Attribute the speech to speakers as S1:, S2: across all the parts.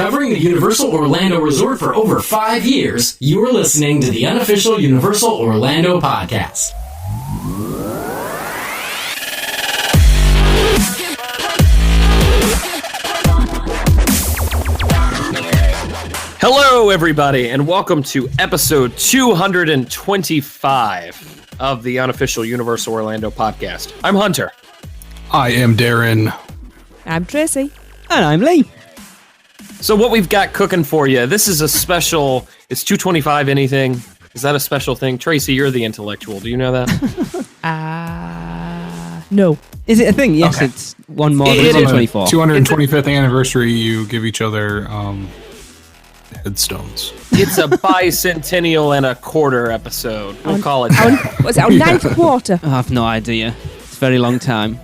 S1: Covering the Universal Orlando Resort for over 5 years, you are listening to the unofficial Universal Orlando podcast.
S2: Hello, everybody, and welcome to episode 225 of the unofficial Universal Orlando podcast. I'm Hunter.
S3: I am Darren.
S4: I'm Tracy.
S5: And I'm Lee.
S2: So what we've got cooking for you, this is a special, it's 225 anything. Is that a special thing? Tracy, you're the intellectual. Do you know that?
S4: No.
S5: Is it a thing? Yes,
S3: Okay.
S5: it's one more than
S2: It is.
S5: 124.
S3: 225th anniversary, you give each other headstones.
S2: It's a bicentennial and a quarter episode. We'll call it that.
S4: Was it our ninth quarter?
S5: I have no idea. It's a very long time.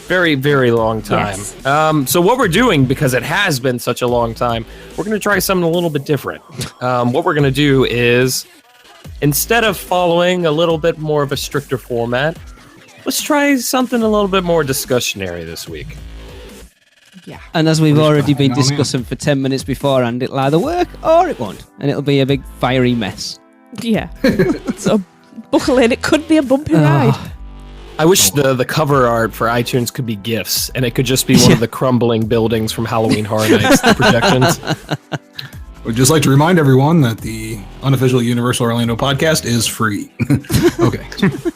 S2: Very, very long time.
S4: Yes.
S2: So what we're doing, because it has been such a long time, we're going to try something a little bit different. What we're going to do is, instead of following a little bit more of a stricter format, let's try something a little bit more discussionary this week.
S4: Yeah.
S5: And as we've already been
S3: hang on,
S5: discussing for 10 minutes beforehand, it'll either work or it won't. And it'll be a big fiery mess.
S4: Yeah. So buckle in. It could be a bumpy ride.
S2: I wish the cover art for iTunes could be GIFs, and it could just be one of the crumbling buildings from Halloween Horror Nights, the projections.
S3: We'd just like to remind everyone that the unofficial Universal Orlando podcast is free. Okay.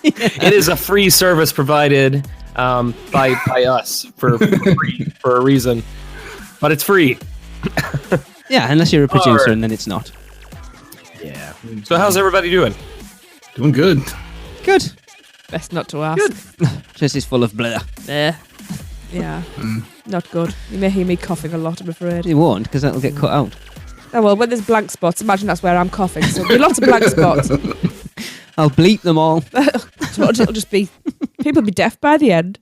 S2: It is a free service provided by us for free for a reason, but it's free.
S5: Yeah, unless you're a producer
S2: Alright.
S5: and then it's not.
S2: Yeah. So how's everybody doing?
S3: Doing good.
S5: Good.
S4: Best not to ask.
S5: Just is full of blur.
S4: Yeah. Not good. You may hear me coughing a lot, I'm afraid.
S5: It won't, because that'll get cut out.
S4: Oh, well, when there's blank spots, imagine that's where I'm coughing. So there'll be lots of blank spots.
S5: I'll bleep them all.
S4: So it'll just be... People will be deaf by the end.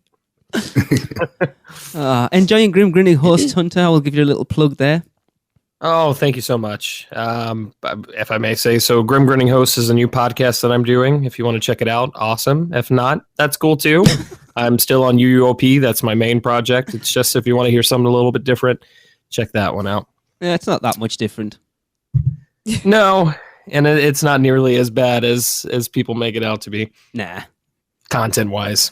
S5: Enjoying Grim Grinning Host Hunter. I will give you a little plug there.
S2: Oh, thank you so much. If I may say so, Grim Grinning Host is a new podcast that I'm doing. If you want to check it out, awesome. If not, that's cool too. I'm still on UUOP. That's my main project. It's just if you want to hear something a little bit different, check that one out.
S5: Yeah, it's not that much different.
S2: No, and it's not nearly as bad as people make it out to be,
S5: Nah.
S2: content-wise.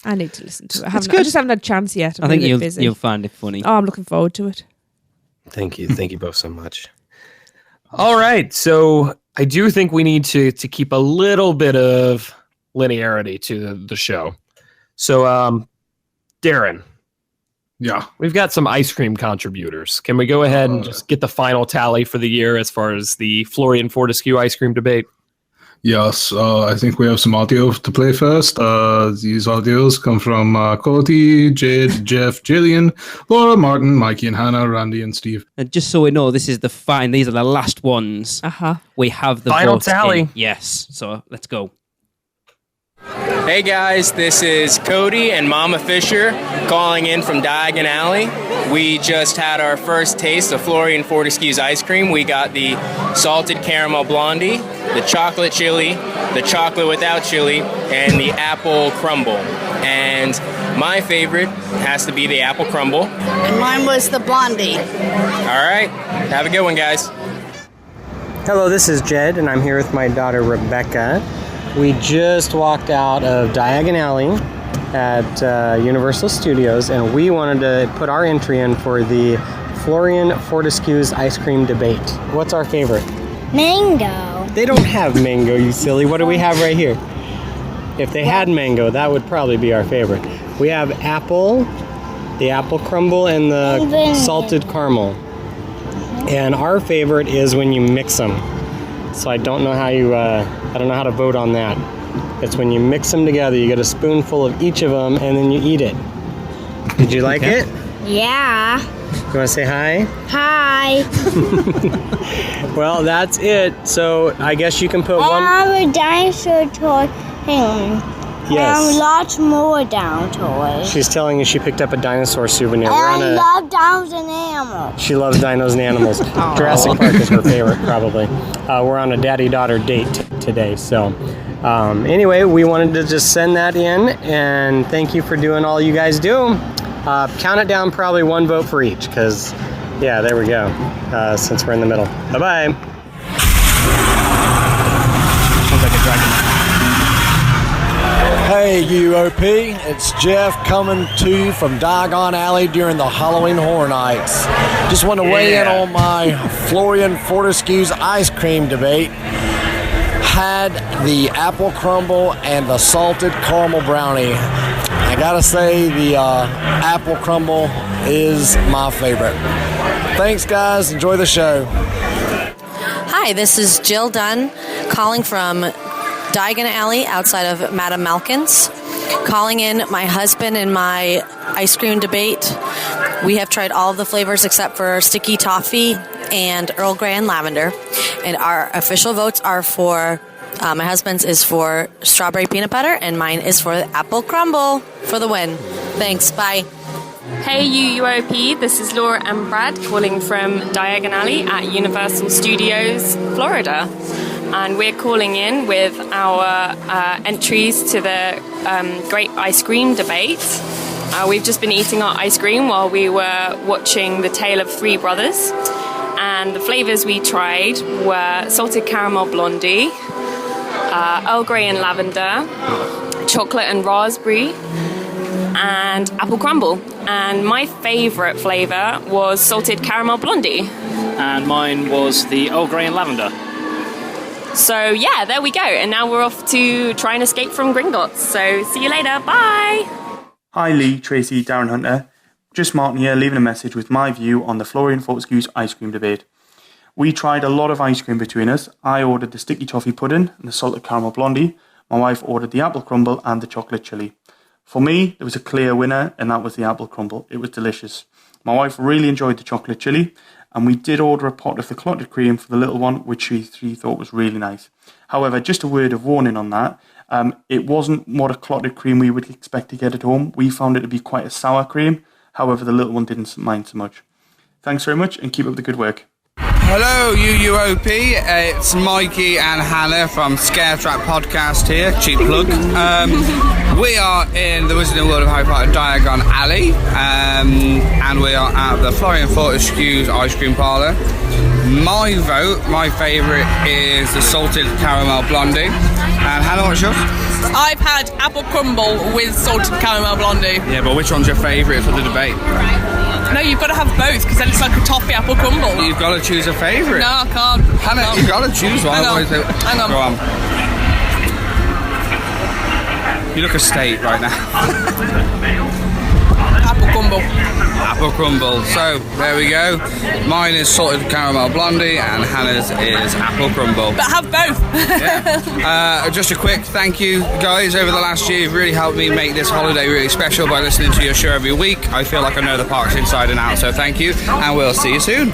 S4: I need to listen to it. I
S5: It's
S4: just haven't had a chance yet.
S5: I think
S4: really busy.
S5: you'll find it funny.
S4: Oh, I'm looking forward to it.
S2: Thank you. Thank you both so much. All right. So I do think we need to keep a little bit of linearity to the show. So, Darren,
S3: Yeah.
S2: we've got some ice cream contributors. Can we go ahead and just get the final tally for the year as far as the Florean Fortescue ice cream debate?
S3: Yes. I think we have some audio to play first. These audios come from Cody, Jade, Jeff, Jillian, Laura, Martin, Mikey, and Hannah, Randy, and Steve.
S5: And just so we know, these are the last ones.
S4: Uh-huh.
S5: We have the
S2: Final
S5: votes
S2: tally.
S5: in. Yes. So let's go.
S6: Hey guys, this is Cody and Mama Fisher calling in from Diagon Alley. We just had our first taste of Florean Fortescue's ice cream. We got the salted caramel blondie, the chocolate chili, the chocolate without chili, and the apple crumble. And my favorite has to be the apple crumble.
S7: And mine was the blondie.
S6: All right, have a good one, guys.
S8: Hello, this is Jed, and I'm here with my daughter Rebecca. We just walked out of Diagon Alley at Universal Studios, and we wanted to put our entry in for the Florean Fortescue's ice cream debate. What's our favorite?
S7: Mango.
S8: They don't have mango, you silly. What do we have right here? If they had mango, that would probably be our favorite. We have apple, the apple crumble, and the salted caramel. And our favorite is when you mix them. So I don't know how to vote on that. It's when you mix them together, you get a spoonful of each of them, and then you eat it. Did you like it?
S7: Yeah.
S8: You want to say hi?
S7: Hi.
S8: Well, that's it. So I guess you can put one.
S7: I have a dinosaur toy thing.
S8: Yes.
S7: And lots more down toys.
S8: She's telling you she picked up a dinosaur souvenir.
S7: And I love dinos and animals.
S8: She loves dinos and animals. Jurassic Park is her favorite, probably. We're on a daddy-daughter date today. So anyway, we wanted to just send that in, and thank you for doing all you guys do. Count it down, probably one vote for each, because Yeah, there we go. Since we're in the middle. Bye-bye.
S2: Sounds like a dragon.
S9: Hey UUOP, it's Jeff coming to you from Diagon Alley during the Halloween Horror Nights. Just want to weigh in on my Florean Fortescue's ice cream debate. Had the apple crumble and the salted caramel brownie. I gotta say the apple crumble is my favorite. Thanks guys, enjoy the show.
S10: Hi, this is Jill Dunn calling from Diagon Alley outside of Madame Malkin's. Calling in my husband and my ice cream debate. We have tried all of the flavors except for sticky toffee and Earl Grey and lavender. And our official votes are for, my husband's is for strawberry peanut butter and mine is for apple crumble for the win. Thanks, bye.
S11: Hey UUOP, this is Laura and Brad calling from Diagon Alley at Universal Studios, Florida. And we're calling in with our entries to the Great Ice Cream Debate. We've just been eating our ice cream while we were watching The Tale of Three Brothers. And the flavours we tried were salted caramel blondie, Earl Grey and lavender, chocolate and raspberry, and apple crumble. And my favourite flavour was salted caramel blondie.
S12: And mine was the Earl Grey and lavender.
S11: So yeah, there we go. And now we're off to try and escape from Gringotts. So see you later. Bye.
S13: Hi Lee, Tracy, Darren Hunter. Just Martin here, leaving a message with my view on the Florean Fortescue's ice cream debate. We tried a lot of ice cream between us. I ordered the sticky toffee pudding and the salted caramel blondie. My wife ordered the apple crumble and the chocolate chili. For me, there was a clear winner, and that was the apple crumble. It was delicious. My wife really enjoyed the chocolate chili, and we did order a pot of the clotted cream for the little one, which she thought was really nice. However, just a word of warning on that, it wasn't what a clotted cream we would expect to get at home. We found it to be quite a sour cream. However, the little one didn't mind so much. Thanks very much, and keep up the good work.
S14: Hello UUOP, it's Mikey and Hannah from Scare Trap Podcast here, cheap plug. We are in the Wizarding World of Harry Potter Diagon Alley, and we are at the Florean Fortescue's ice cream parlour. My vote, my favourite is the salted caramel blondie. And Hannah, what's yours?
S15: I've had apple crumble with salted caramel blondie.
S14: Yeah, but which one's your favourite for the debate?
S15: No, you've got to have both because then it's like a toffee apple crumble.
S14: You've got to choose a favourite.
S15: No, I can't.
S14: Hannah, you've got to choose one.
S15: Hang on.
S14: Go on. You look a state right now.
S15: Apple crumble.
S14: Apple crumble. So, there we go. Mine is salted caramel blondie and Hannah's is apple crumble.
S15: But have both.
S14: Yeah. Just a quick thank you, guys. Over the last year, you've really helped me make this holiday really special by listening to your show every week. I feel like I know the parks inside and out, so thank you, and we'll see you soon.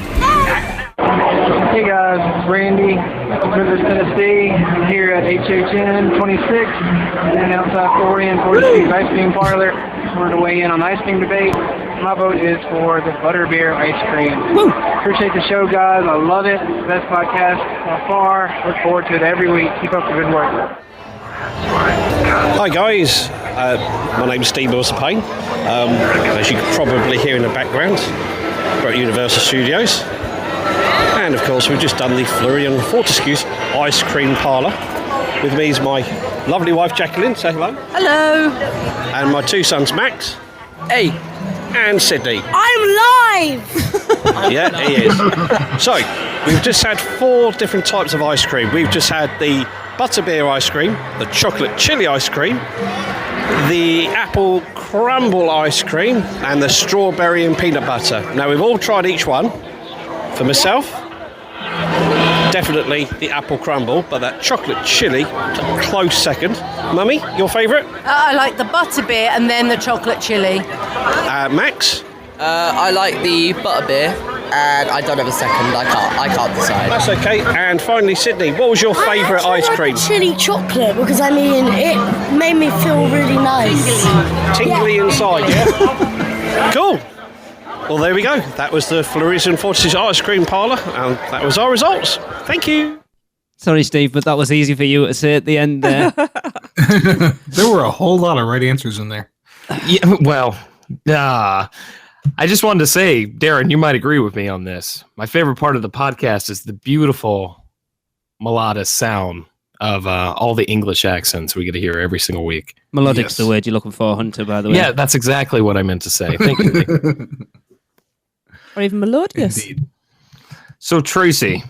S16: Hey guys, it's Randy, Memphis, Tennessee. I'm here at HHN 26 and outside Florean Fortescue's ice cream parlor. We're to weigh in on the ice cream debate. My vote is for the butterbeer ice cream. Woo! Appreciate the show, guys. I love it. Best podcast by far. Look forward to it every week. Keep up the good work.
S17: Hi guys, my name's Steve Wilson-Payne. As you can probably hear in the background, we're at Universal Studios. And of course we've just done the Florean Fortescue's ice cream parlour. With me is my lovely wife Jacqueline, say hello.
S18: Hello.
S17: And my two sons Max.
S18: Hey.
S17: And Sydney.
S18: I'm live!
S17: Yeah, he is. So, we've just had 4 different types of ice cream. We've just had the butterbeer ice cream, the chocolate chili ice cream, the apple crumble ice cream, and the strawberry and peanut butter. Now, we've all tried each one. For myself, definitely the apple crumble, but that chocolate chili, a close second. Mummy, your favourite?
S18: I like the butterbeer and then the chocolate chili.
S17: Max?
S19: I like the butterbeer, and I don't have a second. I can't decide.
S17: That's okay. And finally, Sydney, what was your favourite ice cream?
S20: Chili chocolate, because I mean, it made me feel really nice.
S17: Tingly inside, yeah? Cool. Well, there we go. That was the Florean Fortescue's ice cream parlour, and that was our results. Thank you.
S5: Sorry, Steve, but that was easy for you to say at the end there.
S3: There were a whole lot of right answers in there.
S2: Yeah, well, I just wanted to say, Darren, you might agree with me on this. My favorite part of the podcast is the beautiful melodic sound of all the English accents we get to hear every single week.
S5: Melodic's the word you're looking for, Hunter, by the way.
S2: Yeah, that's exactly what I meant to say. Thank you.
S4: Or even melodious.
S3: Indeed.
S2: So, Tracy.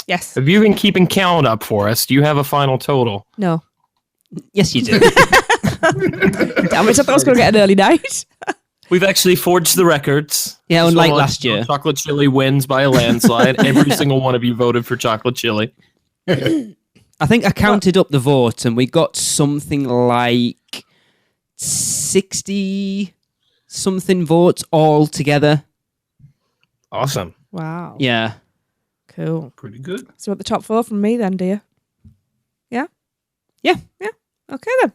S4: Yes.
S2: Have you been keeping count up for us? Do you have a final total?
S4: No.
S5: Yes, you do.
S4: Damn it, I thought I was going to get an early night.
S2: We've actually forged the records.
S5: Yeah, unlike last year.
S2: Chocolate chili wins by a landslide. Every single one of you voted for chocolate chili.
S5: I think I counted up the votes and we got something like 60-something votes all together.
S2: Awesome.
S4: Wow.
S5: Yeah.
S4: Cool.
S3: Pretty good.
S4: So at the top 4 from me then, dear. Yeah?
S5: Yeah.
S4: Yeah. Okay then.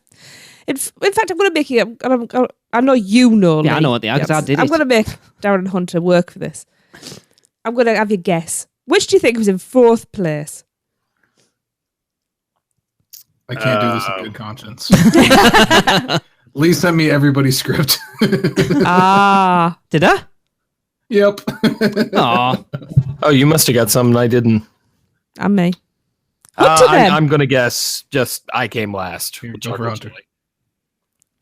S4: In fact, I'm going to make you... I know you know.
S5: Yeah,
S4: Lee.
S5: I know what they are because I did
S4: I'm
S5: it.
S4: going to make Darren and Hunter work for this. I'm going to have you guess. Which do you think was in 4th place?
S3: I can't do this in good conscience. Lee sent me everybody's script.
S5: Did I?
S3: Yep.
S5: Aw.
S2: Oh, you must have got something I didn't.
S4: And me. Hunter then.
S2: I'm going to guess just I came last.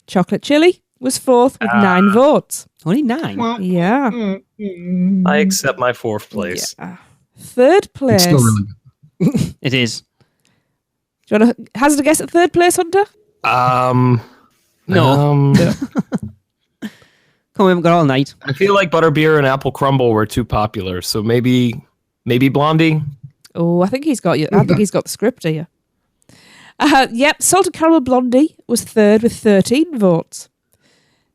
S4: Chocolate chili was 4th with 9 votes.
S5: Only 9?
S4: Yeah.
S2: I accept my 4th place.
S4: Yeah. 3rd place.
S3: It's still really good.
S5: It is.
S4: Do you want to hazard a guess at 3rd place, Hunter?
S5: No. Come on, we haven't got all night.
S2: I feel like butterbeer and apple crumble were too popular, so maybe Blondie.
S4: Oh, I think he's got you. I think he's got the script here. Yep, salted caramel blondie was 3rd with 13 votes.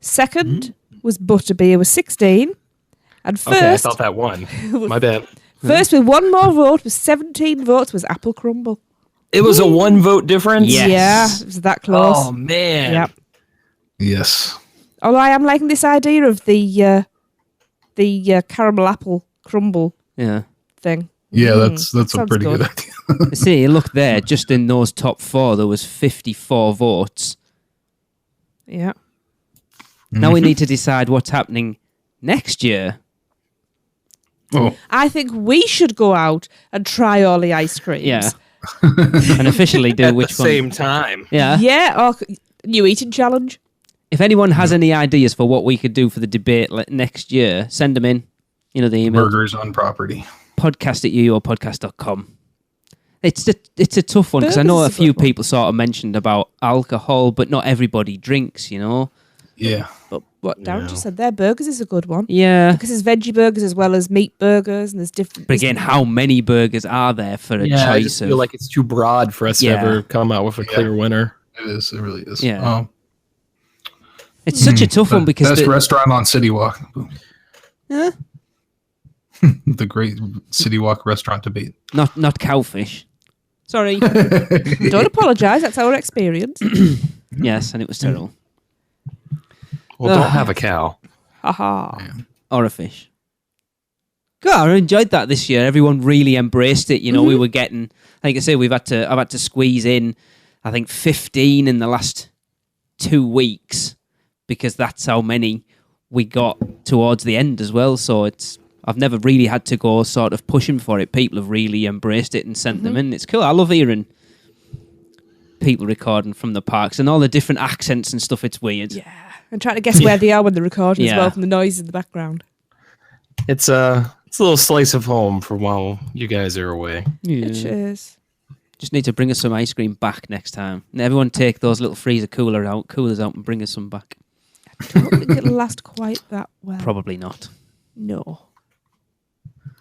S4: 2nd was butterbeer with 16, and 1st.
S2: Okay, I thought that won. My bad.
S4: 1st with 1 more vote with 17 votes was apple crumble.
S2: It was a 1 vote difference.
S5: Yes.
S4: Yeah, it was that close.
S2: Oh man.
S4: Yep.
S3: Yes.
S4: Although I am liking this idea of the caramel apple crumble thing.
S3: Yeah, that's a
S4: sounds
S3: pretty good
S4: good.
S3: idea.
S5: See, look there, just in those top 4, there was 54 votes.
S4: Yeah.
S5: Now we need to decide what's happening next year.
S3: Oh.
S4: I think we should go out and try all the ice creams.
S5: Yeah. And officially do
S2: At
S5: which
S2: the
S5: one.
S2: same time.
S5: Yeah.
S4: Yeah, or new eating challenge.
S5: If anyone has any ideas for what we could do for the debate next year, send them in. You know, the email.
S3: Burgers on property.
S5: podcast@uuopodcast.com. It's a tough one because I know a few people sort of mentioned about alcohol, but not everybody drinks, you know?
S3: Yeah.
S4: But what Darren just said there, burgers is a good one.
S5: Yeah.
S4: Because there's veggie burgers as well as meat burgers, and there's different...
S5: But again, how many burgers are there for a
S2: I
S5: choice
S2: just
S5: of...
S2: feel like it's too broad for us to ever come out with a clear winner.
S3: It is. It really is.
S5: Yeah. It's such a tough one because...
S3: Best restaurant on City Walk.
S5: Yeah.
S3: The great City Walk restaurant debate.
S5: Not Cowfish. Sorry.
S4: Don't apologise, that's our experience.
S5: Yes, and it was terrible.
S2: Well, don't have a cow.
S4: Haha.
S5: Or a fish. God, I enjoyed that this year. Everyone really embraced it. You know, we were getting, like I say, I've had to squeeze in, I think, 15 in the last 2 weeks because that's how many we got towards the end as well. So I've never really had to go sort of pushing for it. People have really embraced it and sent them in. It's cool. I love hearing people recording from the parks and all the different accents and stuff. It's weird.
S4: Yeah. And trying to guess where they are when they're recording as
S5: Yeah.
S4: well from the noise in the background.
S2: It's a little slice of home for while you guys are away.
S4: It is.
S5: Just need to bring us some ice cream back next time. And everyone take those little freezer coolers out and bring us some back.
S4: I don't think it'll last quite that well.
S5: Probably not.
S4: No.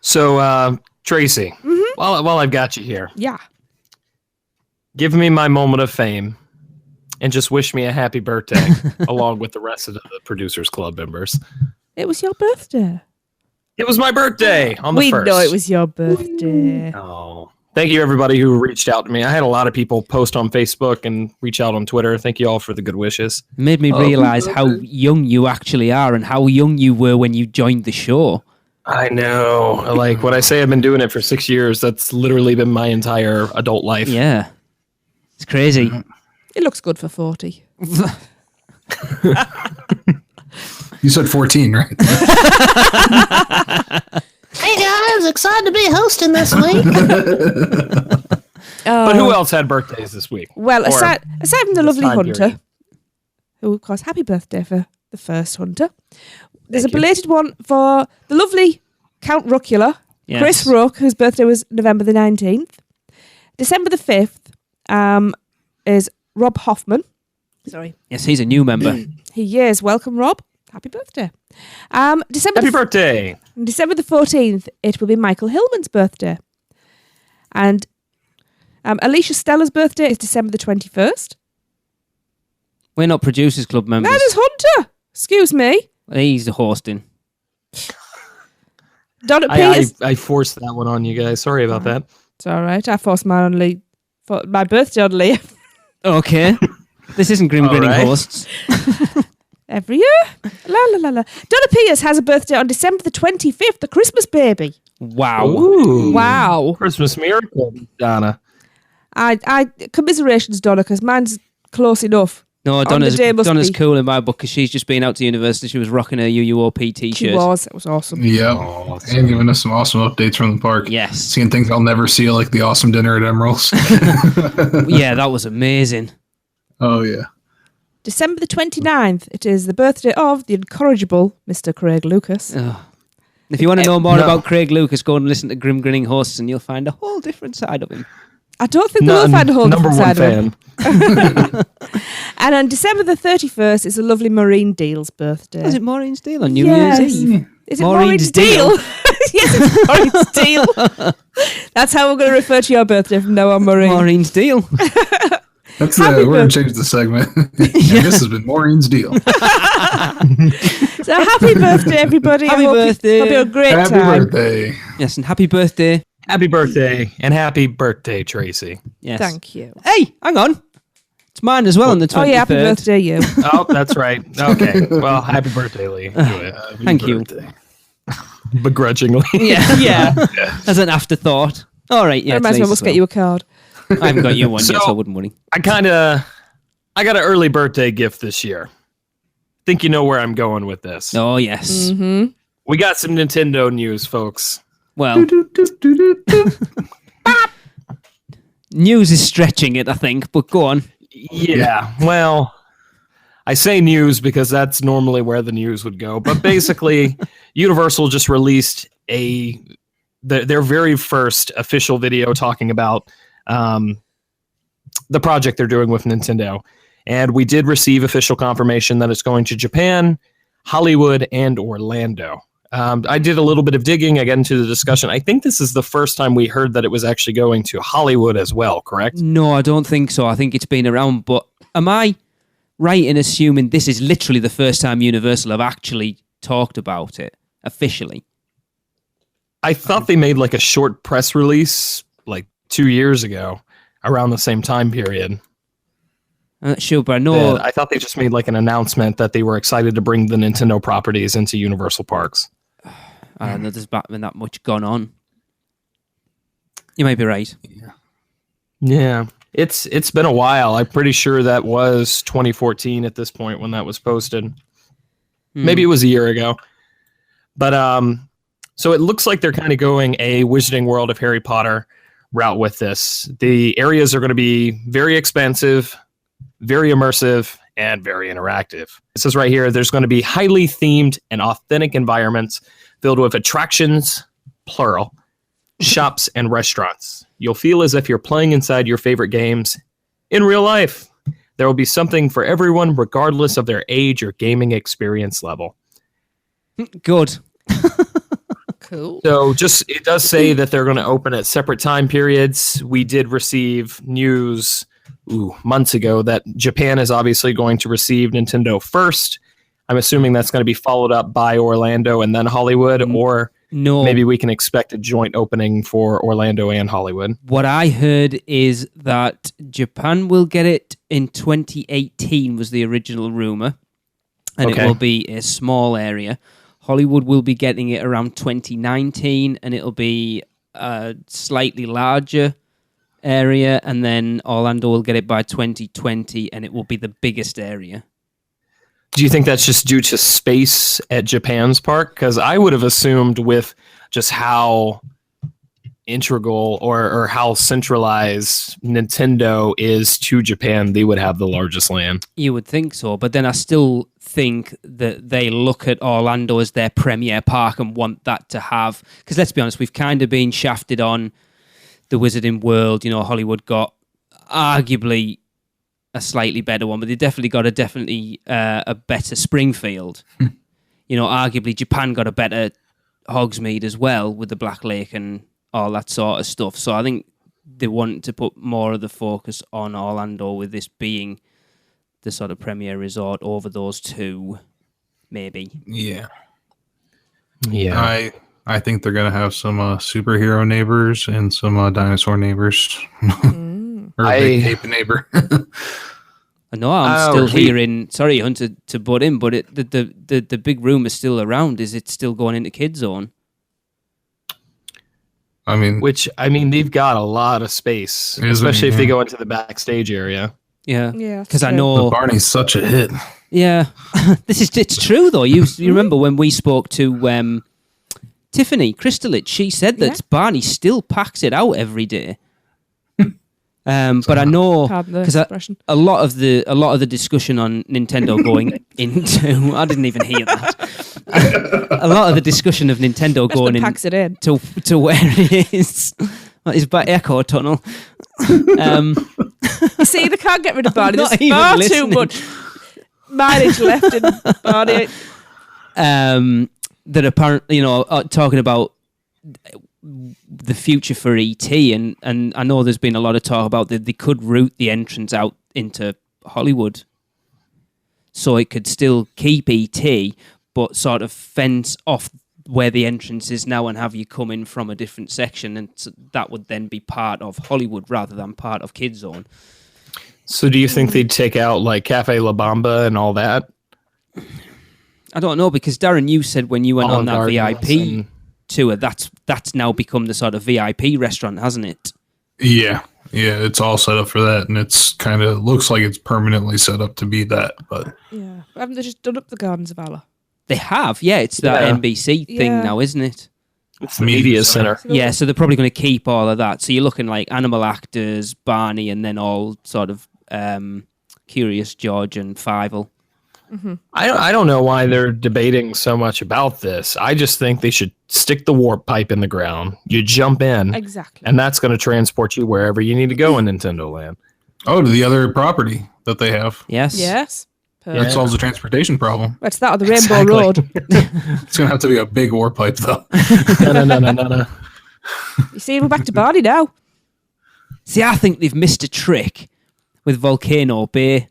S2: So, Tracy, while I've got you here,
S4: Yeah.
S2: give me my moment of fame and just wish me a happy birthday along with the rest of the Producers Club members.
S4: It was your birthday.
S2: It was my birthday on the 1st.
S4: We know it was your birthday.
S2: Oh, thank you everybody who reached out to me. I had a lot of people post on Facebook and reach out on Twitter. Thank you all for the good wishes.
S5: It made me realise how young you actually are and how young you were when you joined the show.
S2: I know. Like, when I say I've been doing it for 6 years, that's literally been my entire adult life.
S5: Yeah. It's crazy.
S4: It looks good for 40.
S3: You said 14, right?
S20: Hey guys, excited to be hosting this week.
S2: But who else had birthdays this week?
S4: Well,
S2: Or
S4: aside from the lovely
S2: time
S4: Hunter,
S2: period?
S4: who of course, happy birthday for the first Hunter. There's a belated one for the lovely Count Rucula,
S5: Yes.
S4: Chris Rook, whose birthday was November the 19th. December the 5th is Rob Hoffman. Sorry.
S5: Yes, he's a new member.
S4: He is. Welcome, Rob. Happy birthday.
S2: Happy birthday.
S4: December the 14th, it will be Michael Hillman's birthday. And Alicia Stella's birthday is December the 21st.
S5: We're not Producers Club members.
S4: That is Hunter. Excuse me.
S5: He's the hosting.
S4: Donna Peters.
S2: I forced that one on you guys. Sorry about that.
S4: It's all right. I forced mine on Lee. For my birthday on Lee.
S5: Okay. This isn't Grim
S2: All
S5: Grinning
S2: right.
S5: Hosts.
S4: Every year. La la la la. Donna Peters has a birthday on December the 25th, the Christmas baby.
S5: Wow.
S2: Ooh.
S4: Wow.
S2: Christmas miracle, Donna.
S4: I commiserations, Donna, because mine's close enough.
S5: No,
S4: On
S5: Donna's
S4: the day must be.
S5: cool in my book because she's just been out to university. She was rocking her UUOP t-shirt.
S4: She was. It was awesome.
S3: Yeah, and giving us some awesome updates from the park.
S5: Yes.
S3: Seeing things I'll never see, like the awesome dinner at Emerald's.
S5: Yeah, that was amazing.
S3: Oh, yeah.
S4: December the 29th, it is the birthday of the incorrigible Mr. Craig Lucas.
S5: If you want to know more about Craig Lucas, go and listen to Grim Grinning Hosts and you'll find a whole different side of him.
S4: I don't think we'll find a whole
S2: number
S4: different
S2: one
S4: side of him. And on December the 31st is a lovely Maureen Deal's birthday.
S5: Is it Maureen's Deal on New
S4: Yes.
S5: Year's Eve?
S4: Is it Maureen's Deal? Yes, it's Maureen's Deal. That's how we're going to refer to your birthday from now on, Maureen.
S5: Maureen's Deal.
S3: That's
S4: Happy
S3: we're going to change the segment. Yeah, this has been Maureen's Deal.
S4: So happy birthday, everybody.
S5: Happy birthday.
S4: Hope you had a great
S3: Happy
S4: time.
S3: birthday.
S5: Yes, and happy birthday.
S2: Happy birthday. And happy birthday, Tracy.
S5: Yes.
S4: Thank you.
S5: Hey, hang on. It's mine as well on the 23rd.
S4: Oh, yeah, happy birthday, you.
S2: Oh, that's right. Okay. Well, happy birthday, Lee.
S5: Thank you.
S2: Begrudgingly.
S5: Yeah. As an afterthought. All right, yeah.
S4: I might as well must get you a card.
S5: I haven't got you one
S2: So-
S5: yet, so I wouldn't worry.
S2: I got an early birthday gift this year. Think you know where I'm going with this.
S5: Oh, yes.
S4: Mm-hmm.
S2: We got some Nintendo news, folks.
S5: Well, news is stretching it, I think, but go on.
S2: Yeah, well, I say news because that's normally where the news would go. But basically, Universal just released their very first official video talking about the project they're doing with Nintendo. And we did receive official confirmation that it's going to Japan, Hollywood, and Orlando. I did a little bit of digging. I got into the discussion. I think this is the first time we heard that it was actually going to Hollywood as well, correct?
S5: No, I don't think so. I think it's been around, but am I right in assuming this is literally the first time Universal have actually talked about it officially?
S2: I thought they made like a short press release like 2 years ago around the same time period.
S5: Sure, but I know...
S2: I thought they just made like an announcement that they were excited to bring the Nintendo properties into Universal Parks.
S5: I don't know there's been that much gone on. You might be right.
S2: Yeah. It's been a while. I'm pretty sure that was 2014 at this point when that was posted. Maybe it was a year ago. But so it looks like they're kind of going a Wizarding World of Harry Potter route with this. The areas are going to be very expansive, very immersive, and very interactive. It says right here, there's going to be highly themed and authentic environments filled with attractions, plural, shops, and restaurants. You'll feel as if you're playing inside your favorite games in real life. There will be something for everyone, regardless of their age or gaming experience level.
S5: Good.
S4: Cool.
S2: So it does say that they're going to open at separate time periods. We did receive news months ago that Japan is obviously going to receive Nintendo first. I'm assuming that's going to be followed up by Orlando and then Hollywood, or
S5: no,
S2: maybe we can expect a joint opening for Orlando and Hollywood.
S5: What I heard is that Japan will get it in 2018 was the original rumor, and
S2: Okay.
S5: it will be a small area. Hollywood will be getting it around 2019, and it'll be a slightly larger area, and then Orlando will get it by 2020, and it will be the biggest area.
S2: Do you think that's just due to space at Japan's park? Because I would have assumed with just how integral or how centralized Nintendo is to Japan, they would have the largest land.
S5: You would think so, but then I still think that they look at Orlando as their premier park and want that to have... Because let's be honest, we've kind of been shafted on the Wizarding World. You know, Hollywood got arguably a slightly better one, but they definitely got a better Springfield. You know, arguably Japan got a better Hogsmeade as well with the Black Lake and all that sort of stuff. So I think they want to put more of the focus on Orlando, with this being the sort of premier resort over those two, maybe.
S3: Yeah.
S2: Yeah.
S3: I think they're gonna have some superhero neighbors and some dinosaur neighbors, or a big ape neighbor.
S5: I know I'm still hearing. Sorry, Hunter, to butt in, but the big rumor still around. Is it still going into Kid Zone?
S3: I mean,
S2: they've got a lot of space, especially if they go into the backstage area.
S5: Yeah,
S4: yeah.
S5: Because I know
S3: Barney's such a hit.
S5: Yeah, it's true though. You remember when we spoke to Tiffany Kristalich? She said that Barney still packs it out every day. But I know because a lot of the discussion on Nintendo going into I didn't even hear that. A lot of the discussion of Nintendo going in to where it is. It's by echo tunnel.
S4: You see, they can't get rid of Barney. There's far too much mileage left in Barney.
S5: That apparently, you know, talking about the future for ET, and I know there's been a lot of talk about that they could route the entrance out into Hollywood, so it could still keep ET, but sort of fence off where the entrance is now and have you come in from a different section, and that would then be part of Hollywood rather than part of Kid Zone.
S2: So do you think they'd take out like Cafe La Bamba and all that?
S5: I don't know, because Darren, you said when you went on that VIP tour, that's now become the sort of VIP restaurant, hasn't it?
S3: Yeah, it's all set up for that, and it's kind of looks like it's permanently set up to be that. But
S4: yeah, haven't they just done up the Gardens of Valor?
S5: They have, yeah. It's that NBC thing now, isn't it?
S2: It's the media center.
S5: Yeah, so they're probably going to keep all of that. So you're looking like Animal Actors, Barney, and then all sort of Curious George and Fievel.
S4: Mm-hmm.
S2: I don't know why they're debating so much about this. I just think they should stick the warp pipe in the ground. You jump in.
S4: Exactly.
S2: And that's going to transport you wherever you need to go in Nintendo Land.
S3: Oh, to the other property that they have.
S5: Yes.
S3: That solves the transportation problem.
S4: That's that on the Rainbow Road.
S3: It's going to have to be a big warp pipe, though.
S2: No.
S4: You see, we're back to Barney now.
S5: See, I think they've missed a trick with Volcano Bay.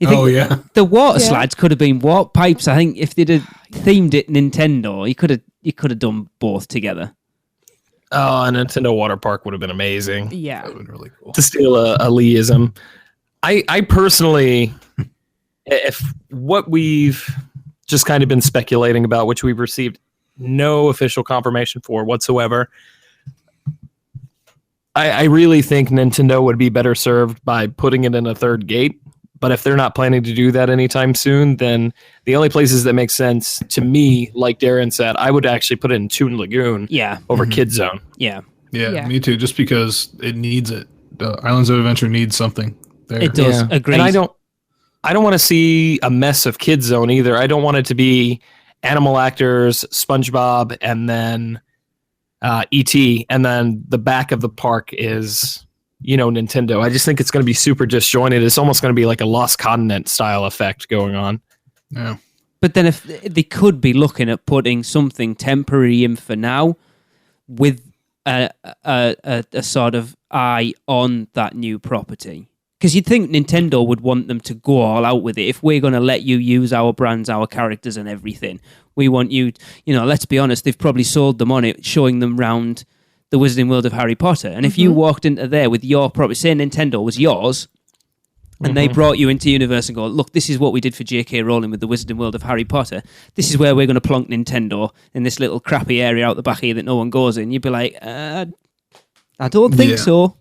S5: The water slides could have been warp pipes. I think if they'd have themed it Nintendo, you could have done both together.
S2: Oh, a Nintendo water park would have been amazing.
S4: Yeah,
S3: that would have been really cool.
S2: To steal a Leeism. I personally, if what we've just kind of been speculating about, which we've received no official confirmation for whatsoever, I really think Nintendo would be better served by putting it in a third gate. But if they're not planning to do that anytime soon, then the only places that make sense to me, like Darren said, I would actually put it in Toon Lagoon over Kid Zone.
S5: Yeah,
S3: me too, just because it needs it. The Islands of Adventure needs something there.
S5: It does, agreed.
S2: And I don't want to see a mess of Kid Zone either. I don't want it to be Animal Actors, SpongeBob, and then E.T., and then the back of the park is, Nintendo. I just think it's going to be super disjointed. It's almost going to be like a Lost Continent style effect going on.
S3: Yeah.
S5: But then if they could be looking at putting something temporary in for now with a sort of eye on that new property. Because you'd think Nintendo would want them to go all out with it. If we're going to let you use our brands, our characters and everything, we want you, let's be honest, they've probably sold them on it, showing them round the Wizarding World of Harry Potter. And if you walked into there with your property, say Nintendo was yours, and they brought you into universe and go, look, this is what we did for J.K. Rowling with the Wizarding World of Harry Potter. This is where we're going to plonk Nintendo in this little crappy area out the back here that no one goes in. You'd be like, I don't think so.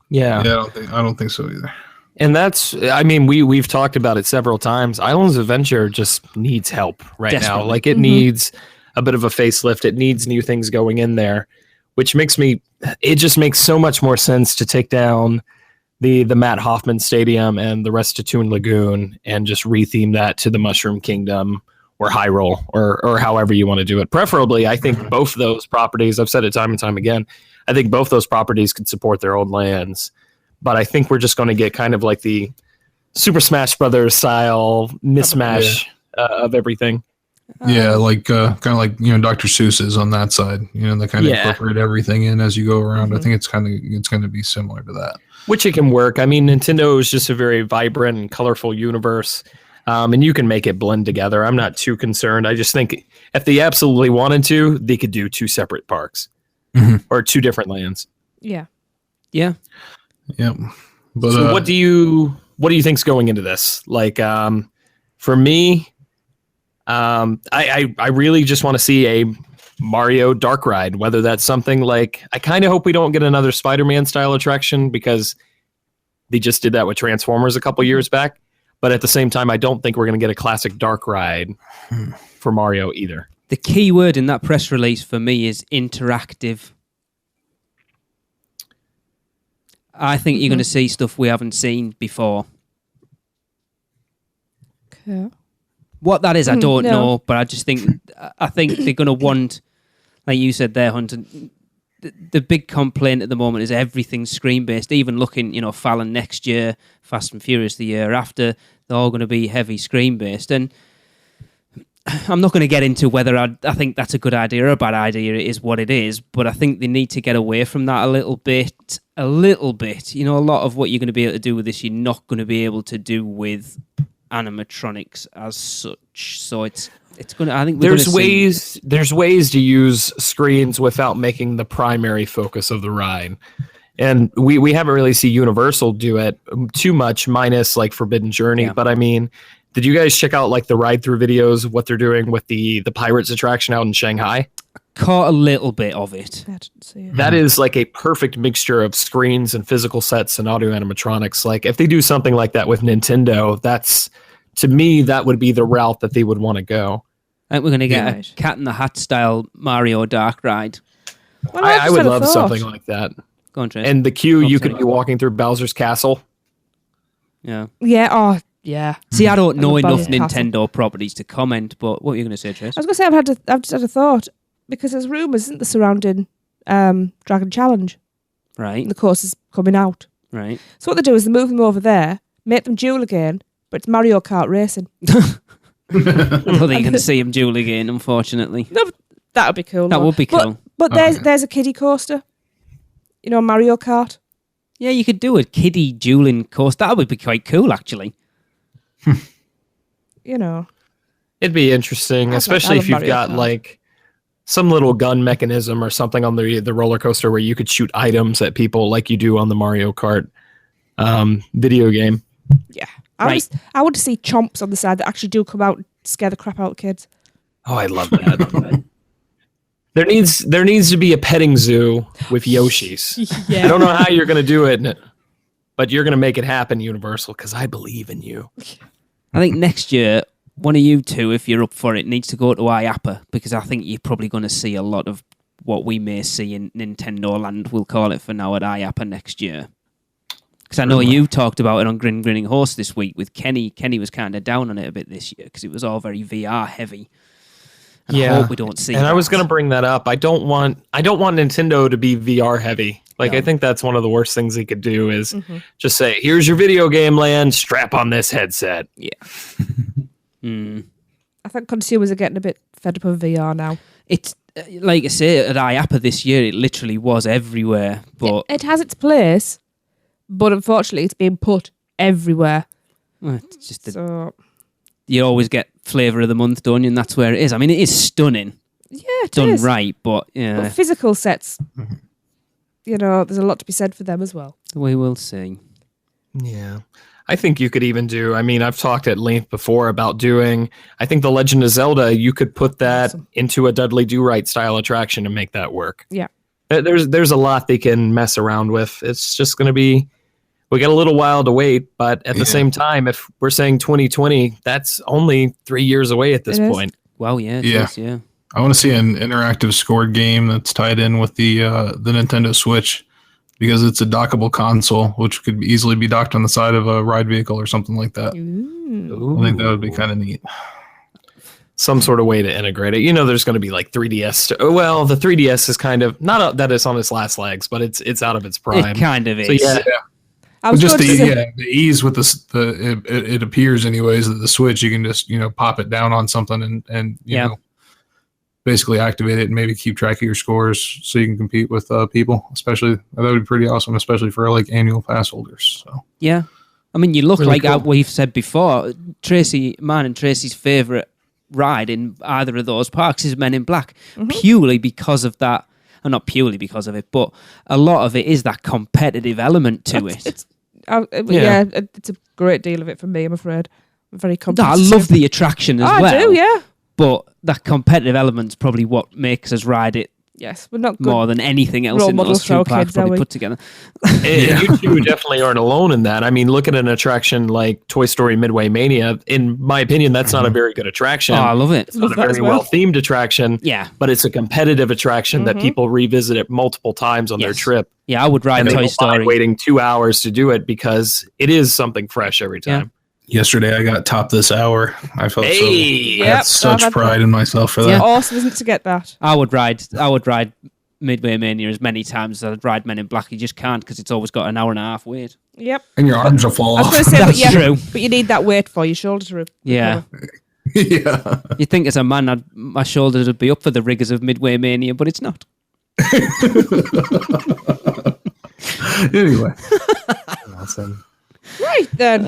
S2: Yeah.
S3: I don't think so either.
S2: And that's, I mean, we've talked about it several times. Islands of Adventure just needs help right now. Like it needs a bit of a facelift. It needs new things going in there, which it just makes so much more sense to take down the Matt Hoffman Stadium and the Restitution Lagoon and just retheme that to the Mushroom Kingdom or Hyrule or however you want to do it. Preferably, I think both of those properties, I've said it time and time again, I think both those properties could support their own lands. But I think we're just going to get kind of like the Super Smash Brothers style mismatch of everything.
S3: Yeah, like kind of like Dr. Seuss is on that side. They kind of incorporate everything in as you go around. I think it's going to be similar to that.
S2: Which it can work. I mean, Nintendo is just a very vibrant and colorful universe, and you can make it blend together. I'm not too concerned. I just think if they absolutely wanted to, they could do 2 separate parks or 2 different lands.
S4: Yeah.
S5: Yeah.
S3: Yep. But
S2: so what do you think's going into this? Like, for me, I really just want to see a Mario Dark Ride, whether that's something like, I kind of hope we don't get another Spider-Man style attraction because they just did that with Transformers a couple years back. But at the same time, I don't think we're going to get a classic Dark Ride for Mario either.
S5: The key word in that press release for me is interactive. I think you're going to see stuff we haven't seen before.
S4: Okay.
S5: What that is, I don't know, but I think they're going to want, like you said there, Hunter, the big complaint at the moment is everything's screen-based, even looking, Fallon next year, Fast and Furious the year after, they're all going to be heavy screen-based. And I'm not going to get into whether I think that's a good idea or a bad idea. It is what it is, but I think they need to get away from that a little bit. A lot of what you're going to be able to do with this, you're not going to be able to do with animatronics as such. So it's going to, I think there's ways
S2: to use screens without making the primary focus of the ride. And we haven't really seen Universal do it too much, minus like Forbidden Journey. Yeah. But I mean, did you guys check out like the ride through videos, what they're doing with the Pirates attraction out in Shanghai?
S5: Caught a little bit of it.
S2: That is like a perfect mixture of screens and physical sets and audio animatronics. Like if they do something like that with Nintendo, to me, that would be the route that they would want to go.
S5: I think we're going to get a Cat in the Hat style Mario Dark Ride.
S4: Well,
S2: I would love something like that.
S5: Go on, Trace.
S2: And the queue, you could be walking through Bowser's Castle.
S5: Yeah.
S4: Yeah. Oh, yeah.
S5: See, I don't know enough Nintendo properties to comment, but what were you going to say, Trace?
S4: I was going to say I've just had a thought, because there's rumours, isn't there, surrounding Dragon Challenge.
S5: Right.
S4: And the course is coming out.
S5: Right.
S4: So what they do is they move them over there, make them duel again, but it's Mario Kart racing.
S5: I don't think you're going to see him duel again, unfortunately.
S4: No, but that would be cool.
S5: That would be cool.
S4: But there's a kiddie coaster. Mario Kart.
S5: Yeah, you could do a kiddie dueling course. That would be quite cool, actually.
S2: It'd be interesting, especially if you've got like some little gun mechanism or something on the roller coaster where you could shoot items at people like you do on the Mario Kart video game.
S4: Yeah. I want to see chomps on the side that actually do come out and scare the crap out of kids.
S2: Oh, I love that. There needs to be a petting zoo with Yoshis.
S4: Yeah.
S2: I don't know how you're going to do it, but you're going to make it happen, Universal, because I believe in you.
S5: I think next year, one of you two, if you're up for it, needs to go to IAPA, because I think you're probably going to see a lot of what we may see in Nintendo Land, we'll call it for now, at IAPA next year. Because I know you talked about it on Grinning Horse this week with Kenny. Kenny was kind of down on it a bit this year because it was all very VR heavy. And I hope we don't see
S2: and
S5: that.
S2: I was going to bring that up. I don't want Nintendo to be VR heavy. I think that's one of the worst things they could do is just say, here's your video game land, strap on this headset.
S5: Yeah.
S4: I think consumers are getting a bit fed up of VR now.
S5: It's, like I say, at IAPA this year, it literally was everywhere. But
S4: it has its place, but unfortunately it's being put everywhere.
S5: Well, it's just you always get flavour of the month, don't you? And that's where it is. I mean, it is stunning.
S4: Yeah, it
S5: done
S4: is.
S5: right, but yeah.
S4: But physical sets, there's a lot to be said for them as well.
S5: We will see.
S2: Yeah. I think you could even do, I've talked at length before about doing, I think The Legend of Zelda, you could put that into a Dudley Do-Right style attraction and make that work.
S4: Yeah.
S2: There's a lot they can mess around with. It's just going to be, we got a little while to wait, but at the same time, if we're saying 2020, that's only 3 years away at this point.
S5: Wow, yeah.
S3: Yeah. I want to see an interactive scored game that's tied in with the Nintendo Switch, because it's a dockable console, which could easily be docked on the side of a ride vehicle or something like that.
S2: Ooh.
S3: I think that would be kind of neat.
S2: Some sort of way to integrate it. You know, there's going to be like 3DS. Well, the 3DS is kind of not that it's on its last legs, but it's out of its prime.
S5: It kind of is.
S2: So, yeah.
S3: Just the ease with it appears anyways that the Switch, you can just pop it down on something and you know basically activate it and maybe keep track of your scores so you can compete with people. Especially that would be pretty awesome, especially for like annual pass holders. So
S5: yeah, I mean, you look
S3: really
S5: like
S3: cool.
S5: we've said before. Mine and Tracy's favorite ride in either of those parks is Men in Black, purely because of that. And not purely because of it, but a lot of it is that competitive element to it.
S4: It's a great deal of it for me, I'm afraid. I'm very competitive.
S5: I love the attraction as well.
S4: I do, yeah.
S5: But that competitive element's probably what makes us ride it.
S4: Yes, we're not good
S5: more than anything else
S4: role
S5: in
S4: models
S5: those
S4: for our
S5: two parks
S4: kids,
S5: probably
S4: are we?
S5: put together.
S2: You two definitely aren't alone in that. I mean, look at an attraction like Toy Story Midway Mania. In my opinion, that's not a very good attraction.
S5: Oh, I love it.
S2: It's not a very well-themed attraction.
S5: Yeah.
S2: But it's a competitive attraction that people revisit it multiple times on their trip.
S5: Yeah, I would ride
S2: And they
S5: Toy
S2: don't mind
S5: Story.
S2: waiting 2 hours to do it because it is something fresh every time.
S3: yesterday I got top this hour. I felt I
S4: Yep,
S3: had such
S4: I've had
S3: pride
S4: that.
S3: in myself for
S4: It's
S3: that.
S4: awesome, isn't it, to get that?
S5: I would ride Midway Mania as many times as I'd ride Men in Black. You just can't because it's always got an hour and a half wait.
S4: Yep.
S3: And your arms will fall
S4: I was
S3: off.
S4: going to say,
S5: That's true.
S4: But you need that weight for your shoulder to recover.
S5: Yeah.
S3: Yeah.
S5: You'd think as a man, my shoulders would be up for the rigors of Midway Mania, but it's not.
S3: Anyway.
S2: Awesome.
S4: Right then.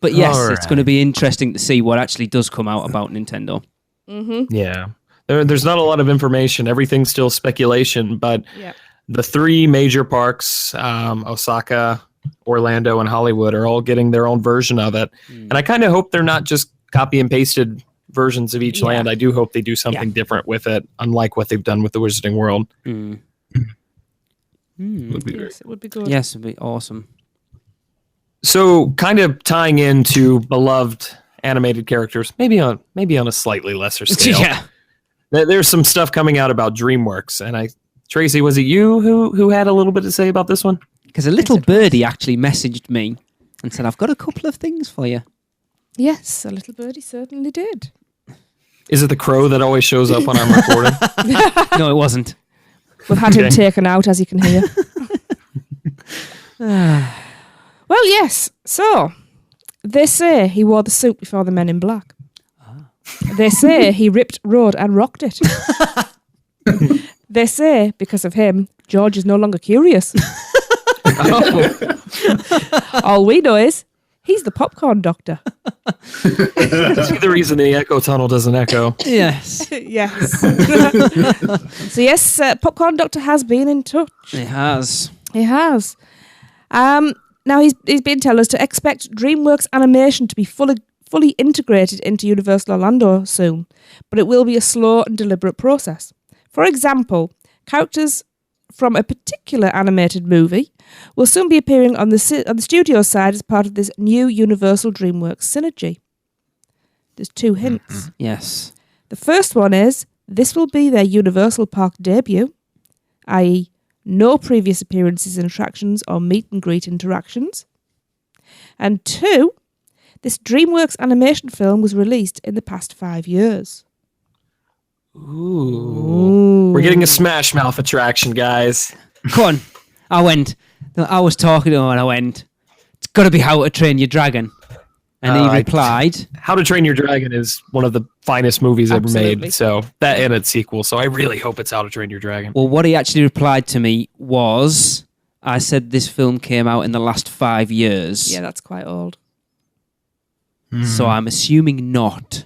S5: But yes,
S2: All
S5: it's going to be interesting to see what actually does come out about Nintendo.
S4: Mm-hmm.
S2: Yeah. There's not a lot of information. Everything's still speculation, but
S4: Yep.
S2: the three major parks, Osaka, Orlando, and Hollywood, are all getting their own version of it. And I kind of hope they're not just copy and pasted versions of each land. I do hope they do something different with it, unlike what they've done with the Wizarding World.
S5: Mm.
S3: Would be great.
S4: Yes, it would be good.
S5: Yes, it'd be awesome.
S2: So, kind of tying into beloved animated characters, maybe on a slightly lesser scale.
S5: Yeah.
S2: There's some stuff coming out about DreamWorks, and Tracy, was it you who had a little bit to say about this one?
S5: Because a little birdie actually messaged me and said, "I've got a couple of things for you."
S4: Yes, a little birdie certainly did.
S2: Is it the crow that always shows up when I'm recording?
S5: No, it wasn't.
S4: We've had him taken out, as you can hear. Well, yes. So, they say he wore the suit before the Men in Black. They say he ripped, rode and rocked it. They say, because of him, George is no longer curious. All we know is he's the popcorn doctor.
S2: That's the reason the echo tunnel doesn't echo.
S5: Yes.
S4: Yes. So, yes, popcorn doctor has been in touch.
S5: It has.
S4: He has. Now he's been telling us to expect DreamWorks animation to be fully integrated into Universal Orlando soon, but it will be a slow and deliberate process. For example, characters from a particular animated movie will soon be appearing on the studio side as part of this new Universal DreamWorks synergy. There's two hints.
S5: Yes.
S4: The first one is this will be their Universal Park debut, i.e. no previous appearances in attractions or meet and greet interactions. And two, this DreamWorks animation film was released in the past 5 years.
S2: Ooh. We're getting a Smash Mouth attraction, guys.
S5: Come on. I was talking to him and I went, "It's got to be How to Train Your Dragon." And he replied,
S2: How to Train Your Dragon is one of the finest movies ever
S4: Absolutely.
S2: made. So that and its sequel. So I really hope it's How to Train Your Dragon.
S5: well, what he actually replied to me was, I said this film came out in the last 5 years.
S4: Yeah, that's quite old.
S5: So I'm assuming not.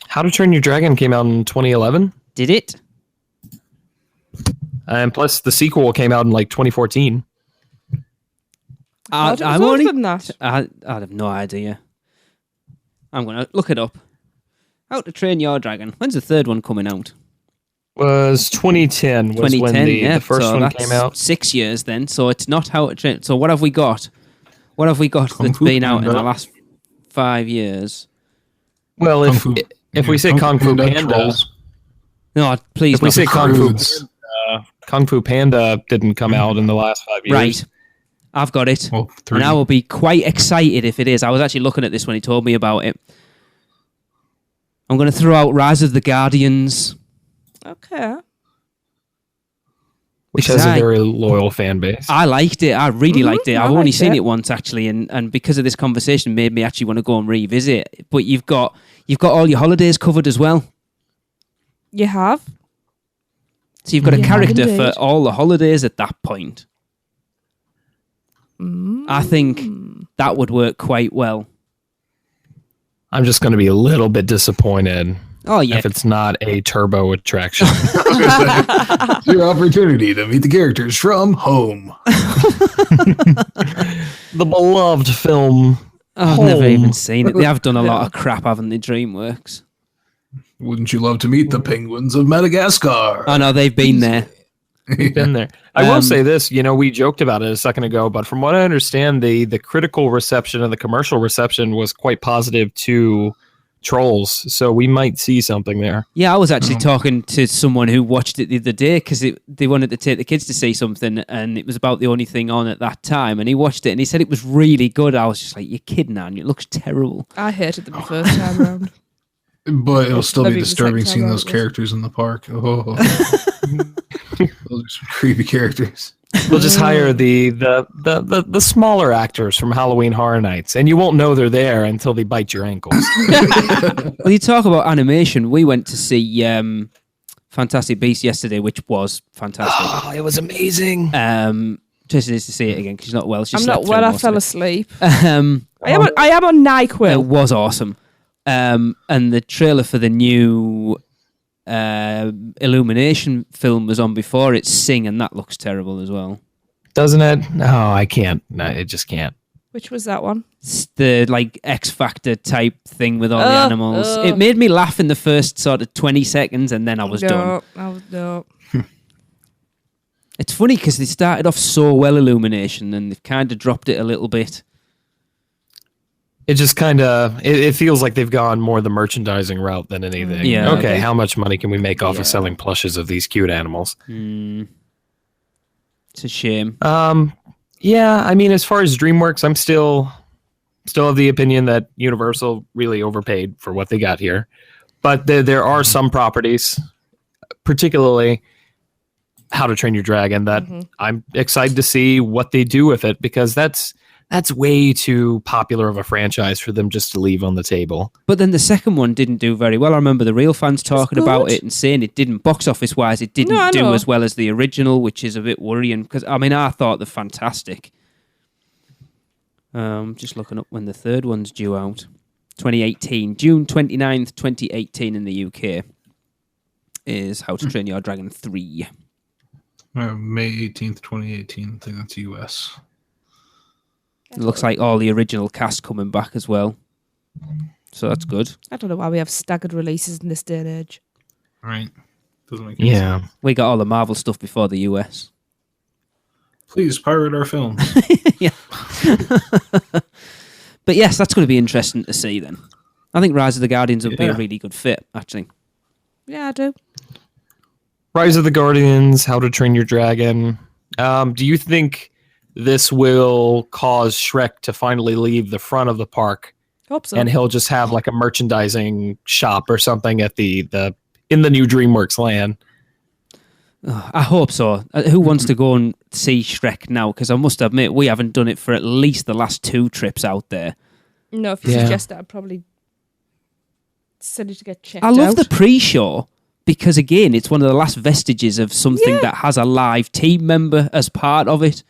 S2: How to Train Your Dragon came out in 2011.
S5: Did it?
S2: And plus the sequel came out in like 2014.
S4: I thought it was older than that.
S5: I have no idea. I'm going to look it up. How to Train Your Dragon. When's the third one coming out?
S2: Was 2010 was when the first one came out.
S5: 6 years then, so it's not How to Train. So what have we got? What have we got that's been out in the last 5 years?
S2: Well, if we say Kung Fu Panda,
S5: no, please.
S2: If we say Kung Fu Panda didn't come out in the last 5 years,
S5: right? I've got it, and I will be quite excited if it is. I was actually looking at this when he told me about it. I'm going to throw out Rise of the Guardians.
S4: Okay.
S2: Which has a very loyal fan base.
S5: I liked it. I really liked it. I've only
S4: liked
S5: seen
S4: it.
S5: it once actually, and because of this conversation, made me actually want to go and revisit it. But you've got all your holidays covered as well.
S4: You have.
S5: So you've got a
S4: You
S5: character
S4: have
S5: for
S4: indeed.
S5: all the holidays at that point. I think that would work quite well.
S2: I'm just going to be a little bit disappointed.
S5: Oh yeah,
S2: if it's not a turbo attraction.
S3: It's your opportunity to meet the characters from home.
S2: The beloved film.
S5: I've never even seen it. They have done a lot of crap, haven't they, DreamWorks?
S3: Wouldn't you love to meet the penguins of Madagascar?
S5: Oh no, they've been there.
S2: We've been there. I will say this, we joked about it a second ago, but from what I understand, the critical reception and the commercial reception was quite positive to Trolls, so we might see something there.
S5: Yeah, I was actually talking to someone who watched it the other day because they wanted to take the kids to see something, and it was about the only thing on at that time, and he watched it and he said it was really good. I was just like, you're kidding, man, it looks terrible.
S4: I hated them the first time around.
S3: But it'll still be
S4: Maybe the
S3: disturbing
S4: second
S3: seeing
S4: time
S3: those
S4: around was-
S3: characters in the park. Oh. Those are some creepy characters.
S2: We'll just hire the smaller actors from Halloween Horror Nights, and you won't know they're there until they bite your ankles.
S5: Well, you talk about animation. We went to see Fantastic Beasts yesterday, which was fantastic.
S2: Oh, it was amazing.
S5: Tracy needs to see it again because she's not well.
S4: I'm not well. I fell asleep.
S5: I
S4: am on NyQuil.
S5: It was awesome. And the trailer for the new Illumination film was on before it. Sing, and that looks terrible as well.
S2: Doesn't it? No, I can't. No, it just can't.
S4: Which was that one?
S5: It's the X Factor type thing with all the animals. It made me laugh in the first sort of 20 seconds, and then I was done.
S4: No.
S5: It's funny because they started off so well, Illumination, and they've kind of dropped it a little bit.
S2: It just kind of, it feels like they've gone more the merchandising route than anything.
S5: Yeah.
S2: Okay, how much money can we make off of selling plushes of these cute animals?
S5: It's a shame.
S2: Yeah, I mean, as far as DreamWorks, I'm still of the opinion that Universal really overpaid for what they got here. But there are some properties, particularly How to Train Your Dragon, that I'm excited to see what they do with it, because that's way too popular of a franchise for them just to leave on the table.
S5: But then the second one didn't do very well. I remember the real fans talking about it and saying it didn't, box office wise, it didn't do as well as the original, which is a bit worrying because, I mean, I thought they're fantastic. Just looking up when the third one's due out. 2018, June 29th, 2018 in the UK is How to Train Your Dragon 3.
S3: May 18th, 2018. I think that's US.
S5: It looks like all the original cast coming back as well. So that's good.
S4: I don't know why we have staggered releases in this day and age.
S3: Right. Doesn't make any sense.
S5: We got all the Marvel stuff before the US.
S3: Please pirate our films.
S5: Yeah. But yes, that's going to be interesting to see then. I think Rise of the Guardians would be a really good fit, actually.
S4: Yeah, I do.
S2: Rise of the Guardians, How to Train Your Dragon. Do you think this will cause Shrek to finally leave the front of the park?
S4: Hope so.
S2: And he'll just have like a merchandising shop or something at in the new DreamWorks land.
S5: I hope so. Who wants to go and see Shrek now? Because I must admit, we haven't done it for at least the last 2 trips out there.
S4: No, if you suggest that, I'd probably send you to get checked
S5: I
S4: out.
S5: love the pre-show because, again, it's one of the last vestiges of something that has a live team member as part of it.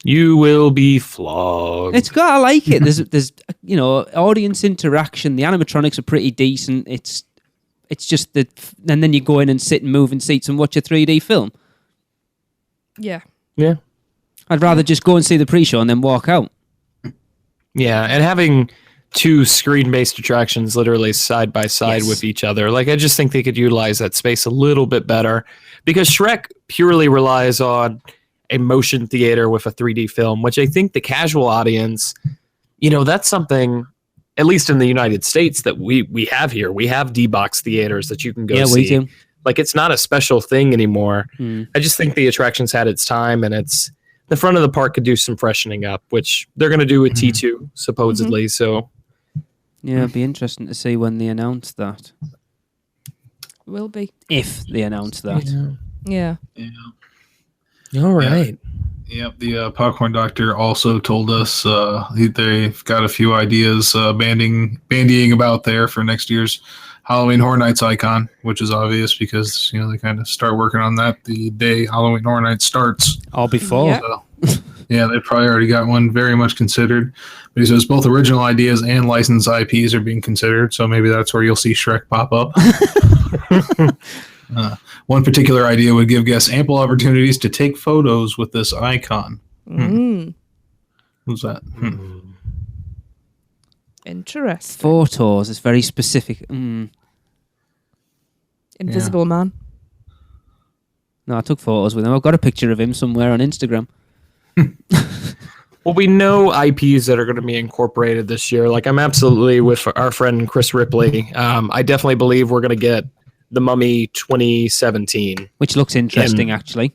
S2: You will be flogged.
S5: It's got. I like it. There's audience interaction. The animatronics are pretty decent. It's just that, and then you go in and sit and move in seats and watch a 3D film.
S4: Yeah.
S2: Yeah.
S5: I'd rather just go and see the pre-show and then walk out.
S2: Yeah, and having two screen-based attractions literally side by side with each other. Like, I just think they could utilize that space a little bit better, because Shrek purely relies on a motion theater with a 3D film, which I think the casual audience, that's something, at least in the United States, that we have here. We have D-box theaters that you can go see.
S5: We do.
S2: Like, it's not a special thing anymore. I just think the attractions had its time, and the front of the park could do some freshening up, which they're going to do with T2, supposedly. So,
S5: yeah, it'll be interesting to see when they announce that.
S4: Will be.
S5: If they announce that.
S4: Yeah.
S2: All right.
S3: Yep. The Popcorn Doctor also told us they've got a few ideas bandying about there for next year's Halloween Horror Nights icon, which is obvious because they kind of start working on that the day Halloween Horror Nights starts.
S5: All before.
S3: So, yeah, they probably already got one very much considered. But he says both original ideas and licensed IPs are being considered, so maybe that's where you'll see Shrek pop up. One particular idea would give guests ample opportunities to take photos with this icon. What's that?
S4: Interesting.
S5: Photos is very specific.
S4: Invisible Man.
S5: No, I took photos with him. I've got a picture of him somewhere on Instagram.
S2: Well, we know IPs that are going to be incorporated this year. Like, I'm absolutely with our friend Chris Ripley. I definitely believe we're going to get The Mummy 2017.
S5: Which looks interesting, actually.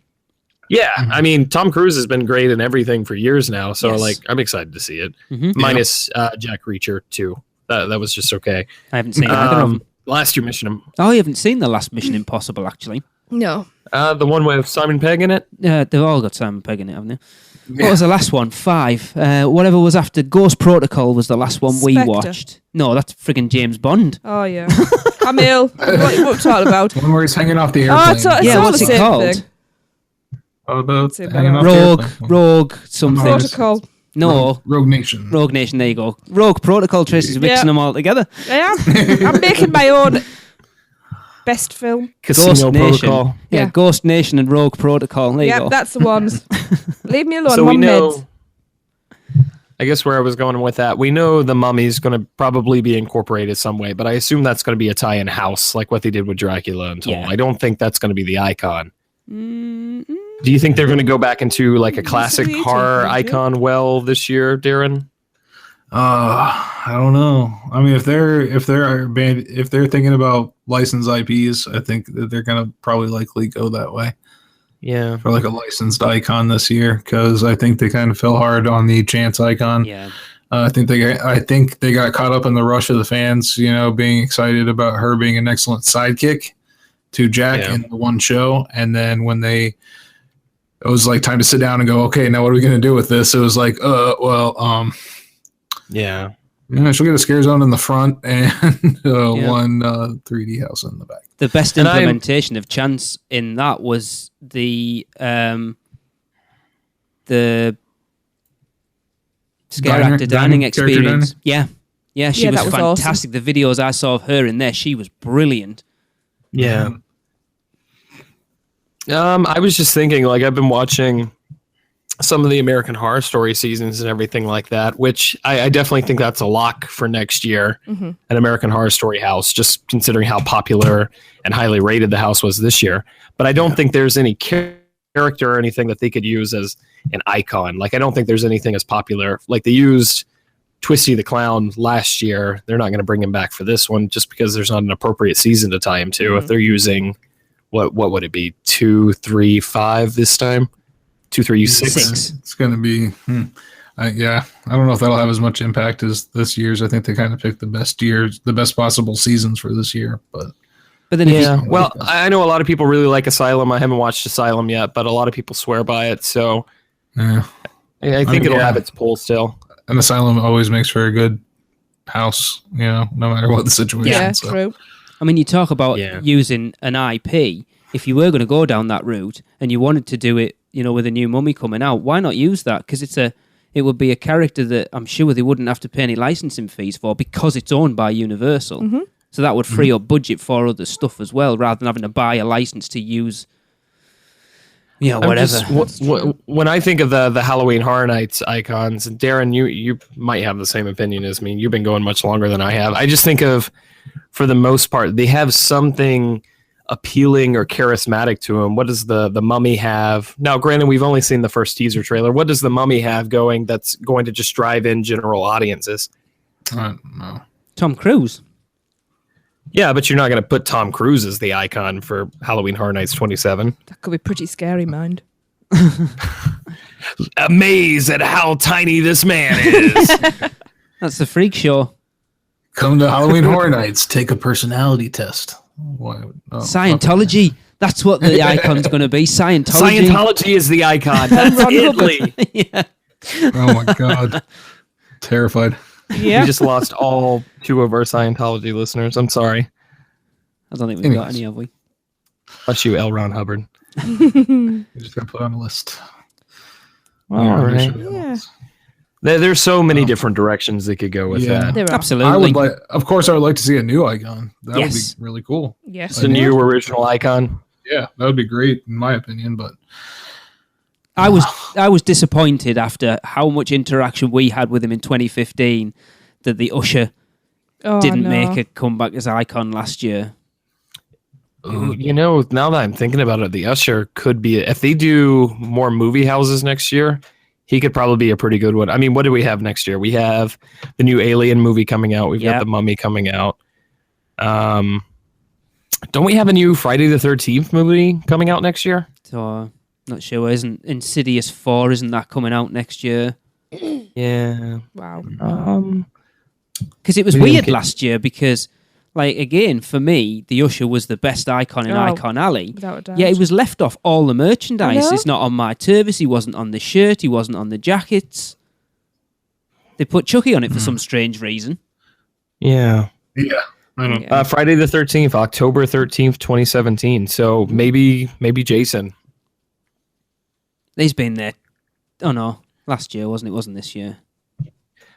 S2: Yeah, I mean, Tom Cruise has been great in everything for years now, so I'm excited to see it. Minus Jack Reacher 2. That was just okay.
S5: I haven't seen either of them.
S2: Last year Mission.
S5: Oh, you haven't seen the last Mission Impossible, actually?
S4: No.
S2: The one with Simon Pegg in it?
S5: They've all got Simon Pegg in it, haven't they? What was the last one? 5. Whatever was after Ghost Protocol was the last one we watched. No, that's friggin' James Bond.
S4: Oh, yeah. Camille, what are you talking about?
S3: One where he's hanging off the airplane.
S4: Oh, it's all
S5: what's
S4: the
S5: it
S4: same
S5: called?
S4: thing.
S3: What about
S4: hanging
S3: off
S5: Rogue something.
S4: Protocol.
S5: No.
S3: Rogue Nation.
S5: Rogue Nation, there you go. Rogue Protocol, Tracy's mixing them all together.
S4: Yeah. I'm making my own best film.
S2: Casino Protocol.
S5: Yeah, Ghost Nation and Rogue Protocol. There you go.
S4: That's the ones. Leave me alone.
S2: So we know.
S4: Meds.
S2: I guess where I was going with that, we know the Mummy's going to probably be incorporated some way, but I assume that's going to be a tie-in house, like what they did with Dracula and Toll. I don't think that's going to be the icon. Do you think they're going to go back into like a classic horror icon this year, Darren?
S3: I don't know. I mean, if they're thinking about licensed IPs, I think that they're going to probably likely go that way.
S2: Yeah,
S3: for like a licensed icon this year, because I think they kind of fell hard on the Chance icon.
S5: Yeah,
S3: I think they got caught up in the rush of the fans, being excited about her being an excellent sidekick to Jack in the one show, and then when it was like time to sit down and go, okay, now what are we going to do with this? It was like,
S2: yeah.
S3: She'll get a scare zone in the front and one 3D house in the back.
S5: The best implementation of Chance in that was the Scare Actor dining experience.
S3: Dining?
S5: Yeah, she was fantastic. Awesome. The videos I saw of her in there, she was brilliant.
S2: Yeah. I was just thinking, like, I've been watching some of the American Horror Story seasons and everything like that, which I definitely think that's a lock for next year. An American Horror Story house, just considering how popular and highly rated the house was this year. But I don't think there's any character or anything that they could use as an icon. Like, I don't think there's anything as popular. Like, they used Twisty the Clown last year. They're not going to bring him back for this one just because there's not an appropriate season to tie him to. If they're using, what would it be, 2, 3, 5 this time? 2, 3, 6.
S3: It's going to be, I don't know if that'll have as much impact as this year's. I think they kind of picked the best possible seasons for this year. But
S2: then, well, I know a lot of people really like Asylum. I haven't watched Asylum yet, but a lot of people swear by it. So I think it'll have its pull still.
S3: An Asylum always makes for a good house, no matter what the situation.
S4: Yeah, true.
S5: I mean, you talk about using an IP. If you were going to go down that route and you wanted to do it, with a new Mummy coming out, why not use that? Because it would be a character that I'm sure they wouldn't have to pay any licensing fees for because it's owned by Universal. So that would free up budget for other stuff as well, rather than having to buy a license to use Yeah, whatever.
S2: When I think of the Halloween Horror Nights icons, and Darren, you might have the same opinion as me. You've been going much longer than I have. I just think of, for the most part, they have something appealing or charismatic to them. What does the Mummy have? Now, granted, we've only seen the first teaser trailer. What does the Mummy have going that's going to just drive in general audiences?
S3: I don't know.
S5: Tom Cruise.
S2: Yeah, but you're not going to put Tom Cruise as the icon for Halloween Horror Nights 27.
S4: That could be pretty scary, mind.
S2: Amazed at how tiny this man is.
S5: That's the freak show.
S3: Come to Halloween Horror Nights. Take a personality test.
S5: Scientology. That's what the icon's going to be. Scientology.
S2: Scientology is the icon. That's Italy.
S5: Yeah.
S3: Oh my God. Terrified.
S4: Yeah.
S2: We just lost all 2 of our Scientology listeners. I'm sorry.
S5: I don't think we've got any, have we?
S2: Bless you, L. Ron Hubbard.
S3: You just got to put on a list.
S2: All right.
S4: Yeah.
S2: There's so many different directions they could go with that.
S4: There are.
S5: Absolutely.
S3: I would of course, I would like to see a new icon. That would be really cool.
S4: Yes.
S2: The new original icon.
S3: Yeah, that would be great in my opinion. But
S5: I was disappointed after how much interaction we had with him in 2015 that the Usher didn't make a comeback as icon last year.
S2: Ooh, now that I'm thinking about it, the Usher could be, if they do more movie houses next year, he could probably be a pretty good one. I mean, what do we have next year? We have the new Alien movie coming out. We've got the Mummy coming out. Don't we have a new Friday the 13th movie coming out next year?
S5: So, not sure. Isn't Insidious 4, isn't that coming out next year?
S2: Yeah.
S4: Wow.
S5: Because it was weird last year because, like, again, for me, the Usher was the best icon in Icon Alley.
S4: Without a doubt.
S5: Yeah, it was left off all the merchandise.
S4: I know.
S5: It's not on my Turvis. He wasn't on the shirt. He wasn't on the jackets. They put Chucky on it for some strange reason.
S2: Yeah.
S3: Yeah. I don't
S2: Friday the 13th, October 13th, 2017. So maybe Jason.
S5: He's been there. Oh, no. Last year, wasn't it? Wasn't this year.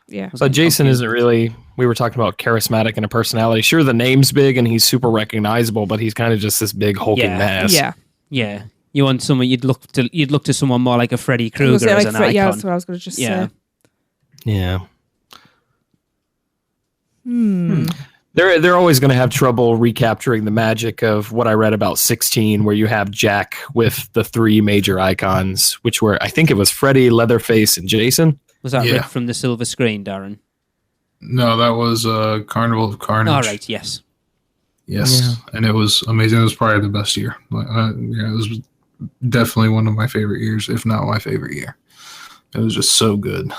S4: Yeah.
S2: But Jason isn't really, we were talking about charismatic and a personality. Sure, the name's big and he's super recognizable, but he's kind of just this big hulking mass.
S4: Yeah.
S5: Yeah. You want someone, you'd look to someone more like a Freddy Krueger as an icon.
S4: Yeah, that's what I was going to just say.
S2: Yeah. They're always going to have trouble recapturing the magic of what I read about 16, where you have Jack with the 3 major icons, which were, I think it was Freddy, Leatherface, and Jason.
S5: Was that ripped from the silver screen, Darren?
S3: No, that was Carnival of Carnage.
S5: All right, yes.
S3: Yes, and it was amazing. It was probably the best year. It was definitely one of my favorite years, if not my favorite year. It was just so good.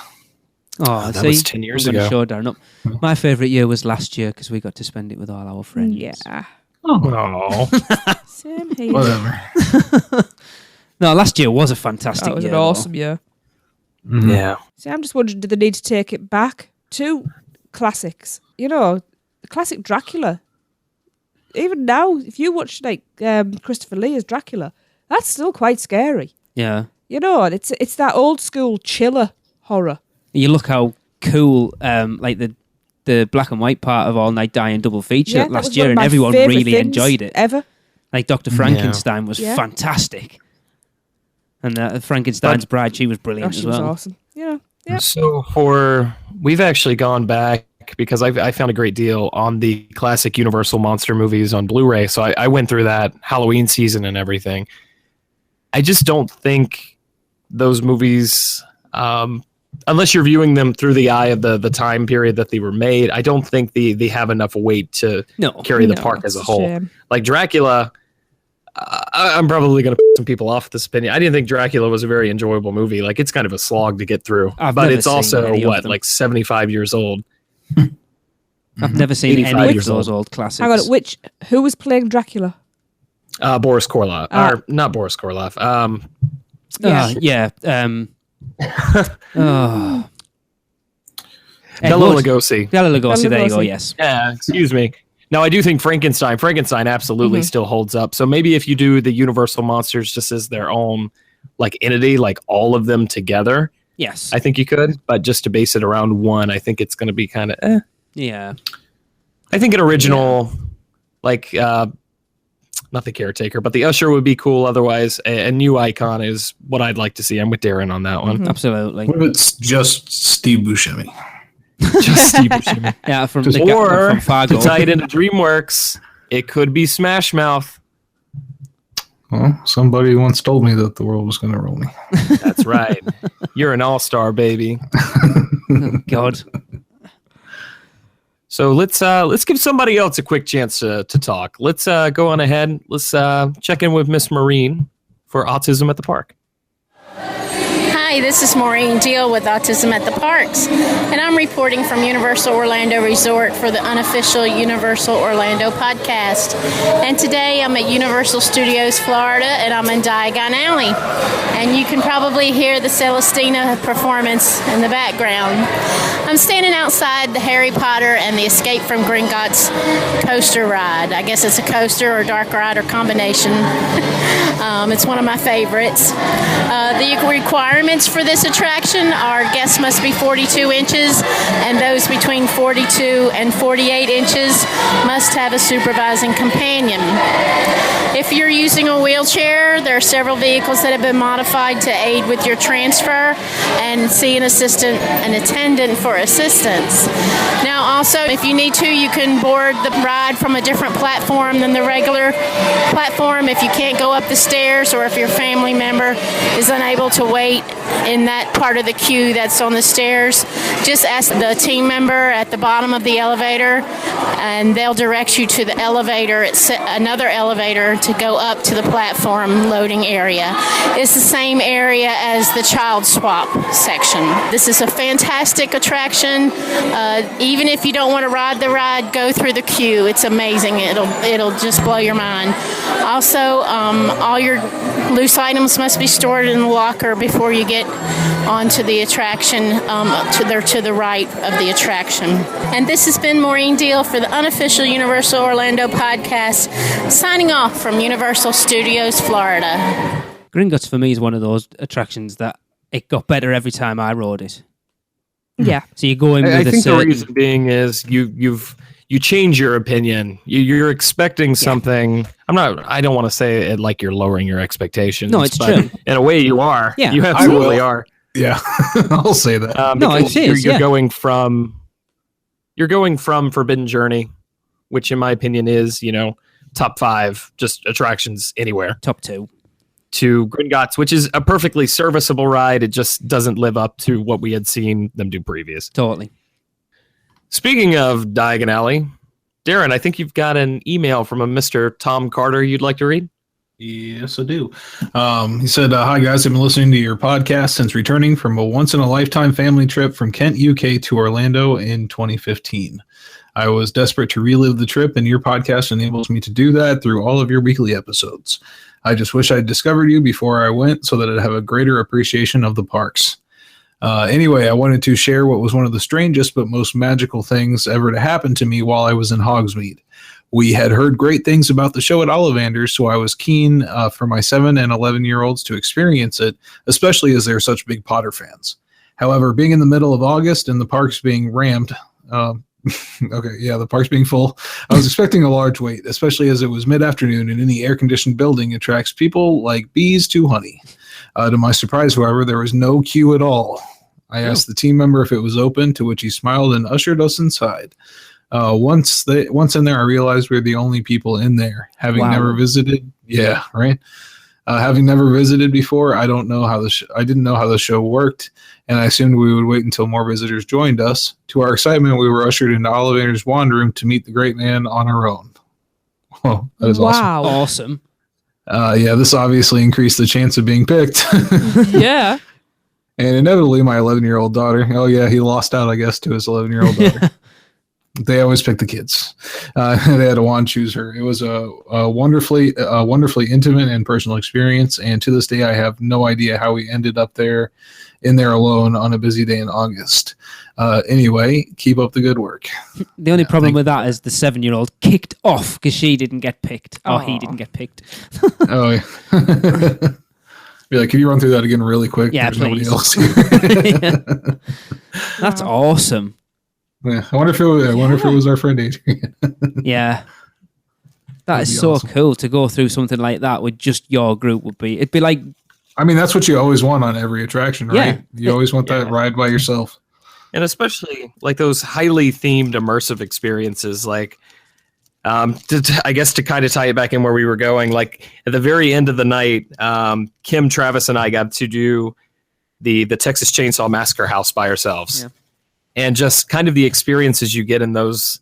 S5: Oh,
S2: that was 10 years ago.
S5: Show Darren up. My favourite year was last year because we got to spend it with all our friends.
S4: Yeah.
S2: Oh.
S4: Same here.
S3: Whatever.
S5: No, last year was a fantastic year.
S4: That was an awesome year.
S3: Mm-hmm.
S2: Yeah.
S4: See, I'm just wondering, do they need to take it back to classics? The classic Dracula. Even now, if you watch Christopher Lee as Dracula, that's still quite scary.
S5: Yeah.
S4: It's that old school chiller horror.
S5: You look how cool, like the black and white part of All Night Dying double feature last year, and everyone really enjoyed it.
S4: Ever.
S5: Like Dr. Frankenstein was fantastic. And Frankenstein's Bride, she was brilliant as well.
S4: She was awesome. Yeah.
S2: So we've actually gone back because I found a great deal on the classic Universal monster movies on Blu-ray. So I went through that Halloween season and everything. I just don't think those movies, unless you're viewing them through the eye of the time period that they were made, I don't think they have enough weight to carry the park as a whole.
S4: Shame.
S2: Like Dracula, I'm probably going to put some people off this opinion. I didn't think Dracula was a very enjoyable movie. Like, it's kind of a slog to get through. But it's also, 75 years old?
S5: I've never seen any of those old classics.
S4: Hang on, who was playing Dracula?
S2: Boris Karloff. Or not Boris Karloff. Bela Lugosi.
S5: Bela Lugosi, there you go, yes.
S2: Yeah, excuse me. Now, I do think Frankenstein absolutely still holds up. So maybe if you do the Universal monsters just as their own entity, like all of them together,
S5: yes,
S2: I think you could. But just to base it around one, I think it's going to be kind of
S5: Yeah.
S2: I think an original, not the caretaker, but the usher would be cool. Otherwise, a new icon is what I'd like to see. I'm with Darren on that one.
S5: Absolutely.
S3: What if it's just Steve Buscemi?
S2: Just Steve Buscemi.
S5: Yeah, from
S2: Fargo. To tie it into DreamWorks, it could be Smash Mouth.
S3: Well, somebody once told me that the world was going to roll me.
S2: That's right. You're an all-star, baby.
S5: Oh, God.
S2: So let's give somebody else a quick chance to talk. Let's go on ahead. Let's check in with Miss Maureen for Autism at the Park.
S21: Hi, this is Maureen Deal with Autism at the Parks, and I'm reporting from Universal Orlando Resort for the unofficial Universal Orlando podcast. And today I'm at Universal Studios Florida, and I'm in Diagon Alley. And you can probably hear the Celestina performance in the background. I'm standing outside the Harry Potter and the Escape from Gringotts coaster ride. I guess it's a coaster or dark ride or combination. It's one of my favorites. The requirements for this attraction are guests must be 42 inches, and those between 42 and 48 inches must have a supervising companion. If you're using a wheelchair, there are several vehicles that have been modified to aid with your transfer, and see an attendant for assistance. Now also, if you need to, you can board the ride from a different platform than the regular platform if you can't go up the stairs, or if your family member is unable to wait in that part of the queue that's on the stairs. Just ask the team member at the bottom of the elevator, and they'll direct you to the elevator. It's another elevator to go up to the platform loading area. It's the same area as the child swap section. This is a fantastic attraction. Even if you don't want to ride the ride, go through the queue. It's amazing. It'll just blow your mind. Also, all your loose items must be stored in the locker before you get onto the attraction, to the right of the attraction. And this has been Maureen Deal for the unofficial Universal Orlando podcast, signing off from Universal Studios, Florida.
S5: Gringotts for me is one of those attractions that it got better every time I rode it.
S4: Yeah.
S5: So you go in with
S2: I think
S5: certain...
S2: the reason being is you change your opinion. You're expecting something. I don't want to say it like you're lowering your expectations.
S5: No, it's
S2: but
S5: true.
S2: In a way, you are.
S5: Yeah,
S2: you absolutely are.
S3: Yeah, I'll say that.
S5: No, it is.
S2: You're going from Forbidden Journey, which in my opinion is top 5 just attractions anywhere.
S5: Top 2.
S2: To Gringotts, which is a perfectly serviceable ride. It just doesn't live up to what we had seen them do previous.
S5: Totally. Speaking
S2: of Diagon Alley, Darren, I think you've got an email from a Mr. Tom Carter you'd like to read?
S3: Yes, I do. He said, hi, guys. I've been listening to your podcast since returning from a once-in-a-lifetime family trip from Kent, UK to Orlando in 2015. I was desperate to relive the trip, and your podcast enables me to do that through all of your weekly episodes. I just wish I'd discovered you before I went so that I'd have a greater appreciation of the parks. Anyway, I wanted to share what was one of the strangest but most magical things ever to happen to me while I was in Hogsmeade. We had heard great things about the show at Ollivander's, so I was keen for my 7 and 11-year-olds to experience it, especially as they're such big Potter fans. However, being in the middle of August and the parks being rammed, the parks being full, I was expecting a large wait, especially as it was mid-afternoon and any air-conditioned building attracts people like bees to honey. To my surprise, however, there was no queue at all. I asked the team member if it was open, to which he smiled and ushered us inside. Once in there, I realized we were the only people in there. Having never visited, having never visited before, I didn't know how the show worked, and I assumed we would wait until more visitors joined us. To our excitement, we were ushered into Ollivander's wand room to meet the great man on our own. Well, that is
S5: awesome.
S3: This obviously increased the chance of being picked.
S4: Yeah.
S3: And inevitably, my 11-year-old daughter, he lost out, I guess, to his 11-year-old daughter. They always pick the kids. They had to wand choose her. It was a wonderfully intimate and personal experience. And to this day, I have no idea how we ended up in there alone on a busy day in August. Anyway, keep up the good work.
S5: The only problem with that is the 7-year-old kicked off because she didn't get picked. Or he didn't get picked.
S3: Oh, yeah. Be like, can you run through that again really quick?
S5: Yeah,
S3: There's
S5: please.
S3: Nobody else here.
S5: That's awesome.
S3: Yeah, I wonder if it was our friend Adrian.
S5: Yeah. That is so
S3: awesome.
S5: cool to go through something like that with just your group. It'd be like,
S3: I mean, that's what you always want on every attraction, right?
S5: Yeah.
S3: You always want that ride by yourself.
S2: And especially like those highly themed immersive experiences, like I guess to kind of tie it back in where we were going, like at the very end of the night, Kim, Travis, and I got to do the Texas Chainsaw Massacre house by ourselves.
S5: Yeah.
S2: And just kind of the experiences you get in those,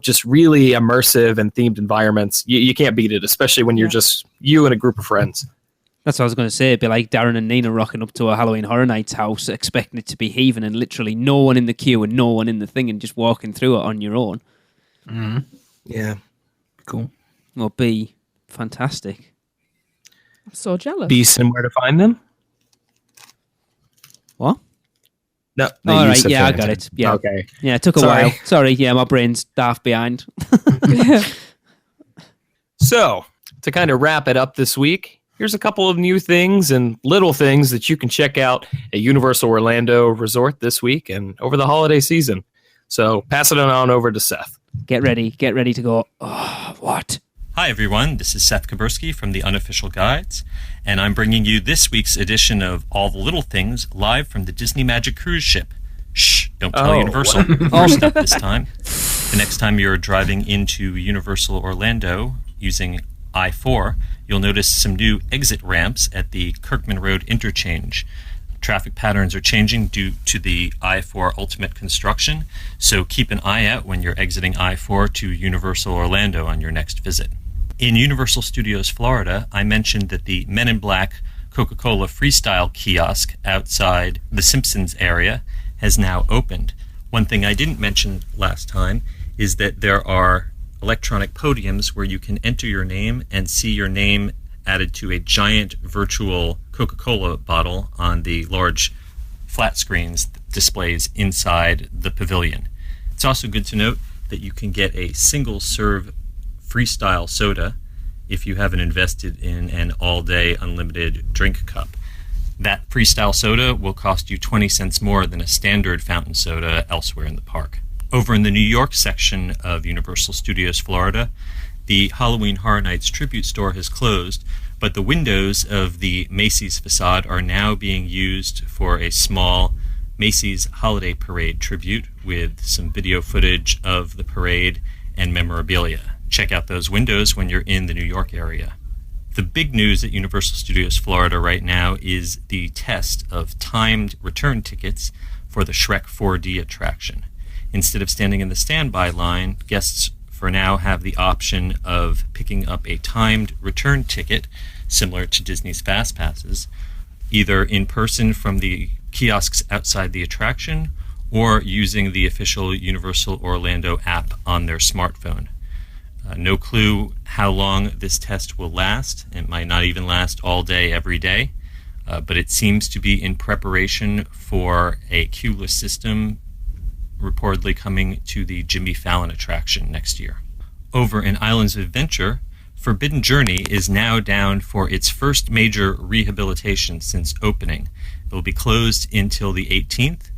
S2: just really immersive and themed environments. You can't beat it, especially when you're just you and a group of friends.
S5: that's what I was going to say. It'd be like Darren and Nina rocking up to a Halloween Horror Nights house, expecting it to be heaving and literally no one in the queue and no one in the thing and just walking through it on your own.
S3: Mm-hmm.
S2: Yeah.
S3: Cool.
S5: Will be fantastic.
S4: I'm so jealous.
S2: Be somewhere to find them?
S5: What?
S2: No.
S5: All right. Yeah, I got it. Yeah.
S2: Okay.
S5: Yeah, it took a while. Sorry. Yeah, my brain's daft behind.
S2: So, to kind of wrap it up this week, here's a couple of new things and little things that you can check out at Universal Orlando Resort this week and over the holiday season. So, pass it on over to Seth.
S5: Get ready to go. Oh, what?
S1: Hi, everyone. This is Seth Kaburski from the Unofficial Guides, and I'm bringing you this week's edition of All the Little Things live from the Disney Magic cruise ship. Shh, don't tell Universal. First up this time. The next time you're driving into Universal Orlando using I-4, you'll notice some new exit ramps at the Kirkman Road interchange. Traffic patterns are changing due to the I-4 Ultimate construction, so keep an eye out when you're exiting I-4 to Universal Orlando on your next visit. In Universal Studios Florida, I mentioned that the Men in Black Coca-Cola Freestyle kiosk outside the Simpsons area has now opened. One thing I didn't mention last time is that there are electronic podiums where you can enter your name and see your name added to a giant virtual Coca-Cola bottle on the large flat screens displays inside the pavilion. It's also good to note that you can get a single serve freestyle soda if you haven't invested in an all-day unlimited drink cup. That freestyle soda will cost you 20 cents more than a standard fountain soda elsewhere in the park. Over in the New York section of Universal Studios Florida, the Halloween Horror Nights tribute store has closed, but the windows of the Macy's facade are now being used for a small Macy's Holiday Parade tribute with some video footage of the parade and memorabilia. Check out those windows when you're in the New York area. The big news at Universal Studios Florida right now is the test of timed return tickets for the Shrek 4D attraction. Instead of standing in the standby line, guests for now have the option of picking up a timed return ticket, similar to Disney's Fast Passes, either in person from the kiosks outside the attraction or using the official Universal Orlando app on their smartphone. No clue how long this test will last. It might not even last all day, every day, but it seems to be in preparation for a queueless system reportedly coming to the Jimmy Fallon attraction next year. Over in Islands of Adventure, Forbidden Journey is now down for its first major rehabilitation since opening. It will be closed until the 18th.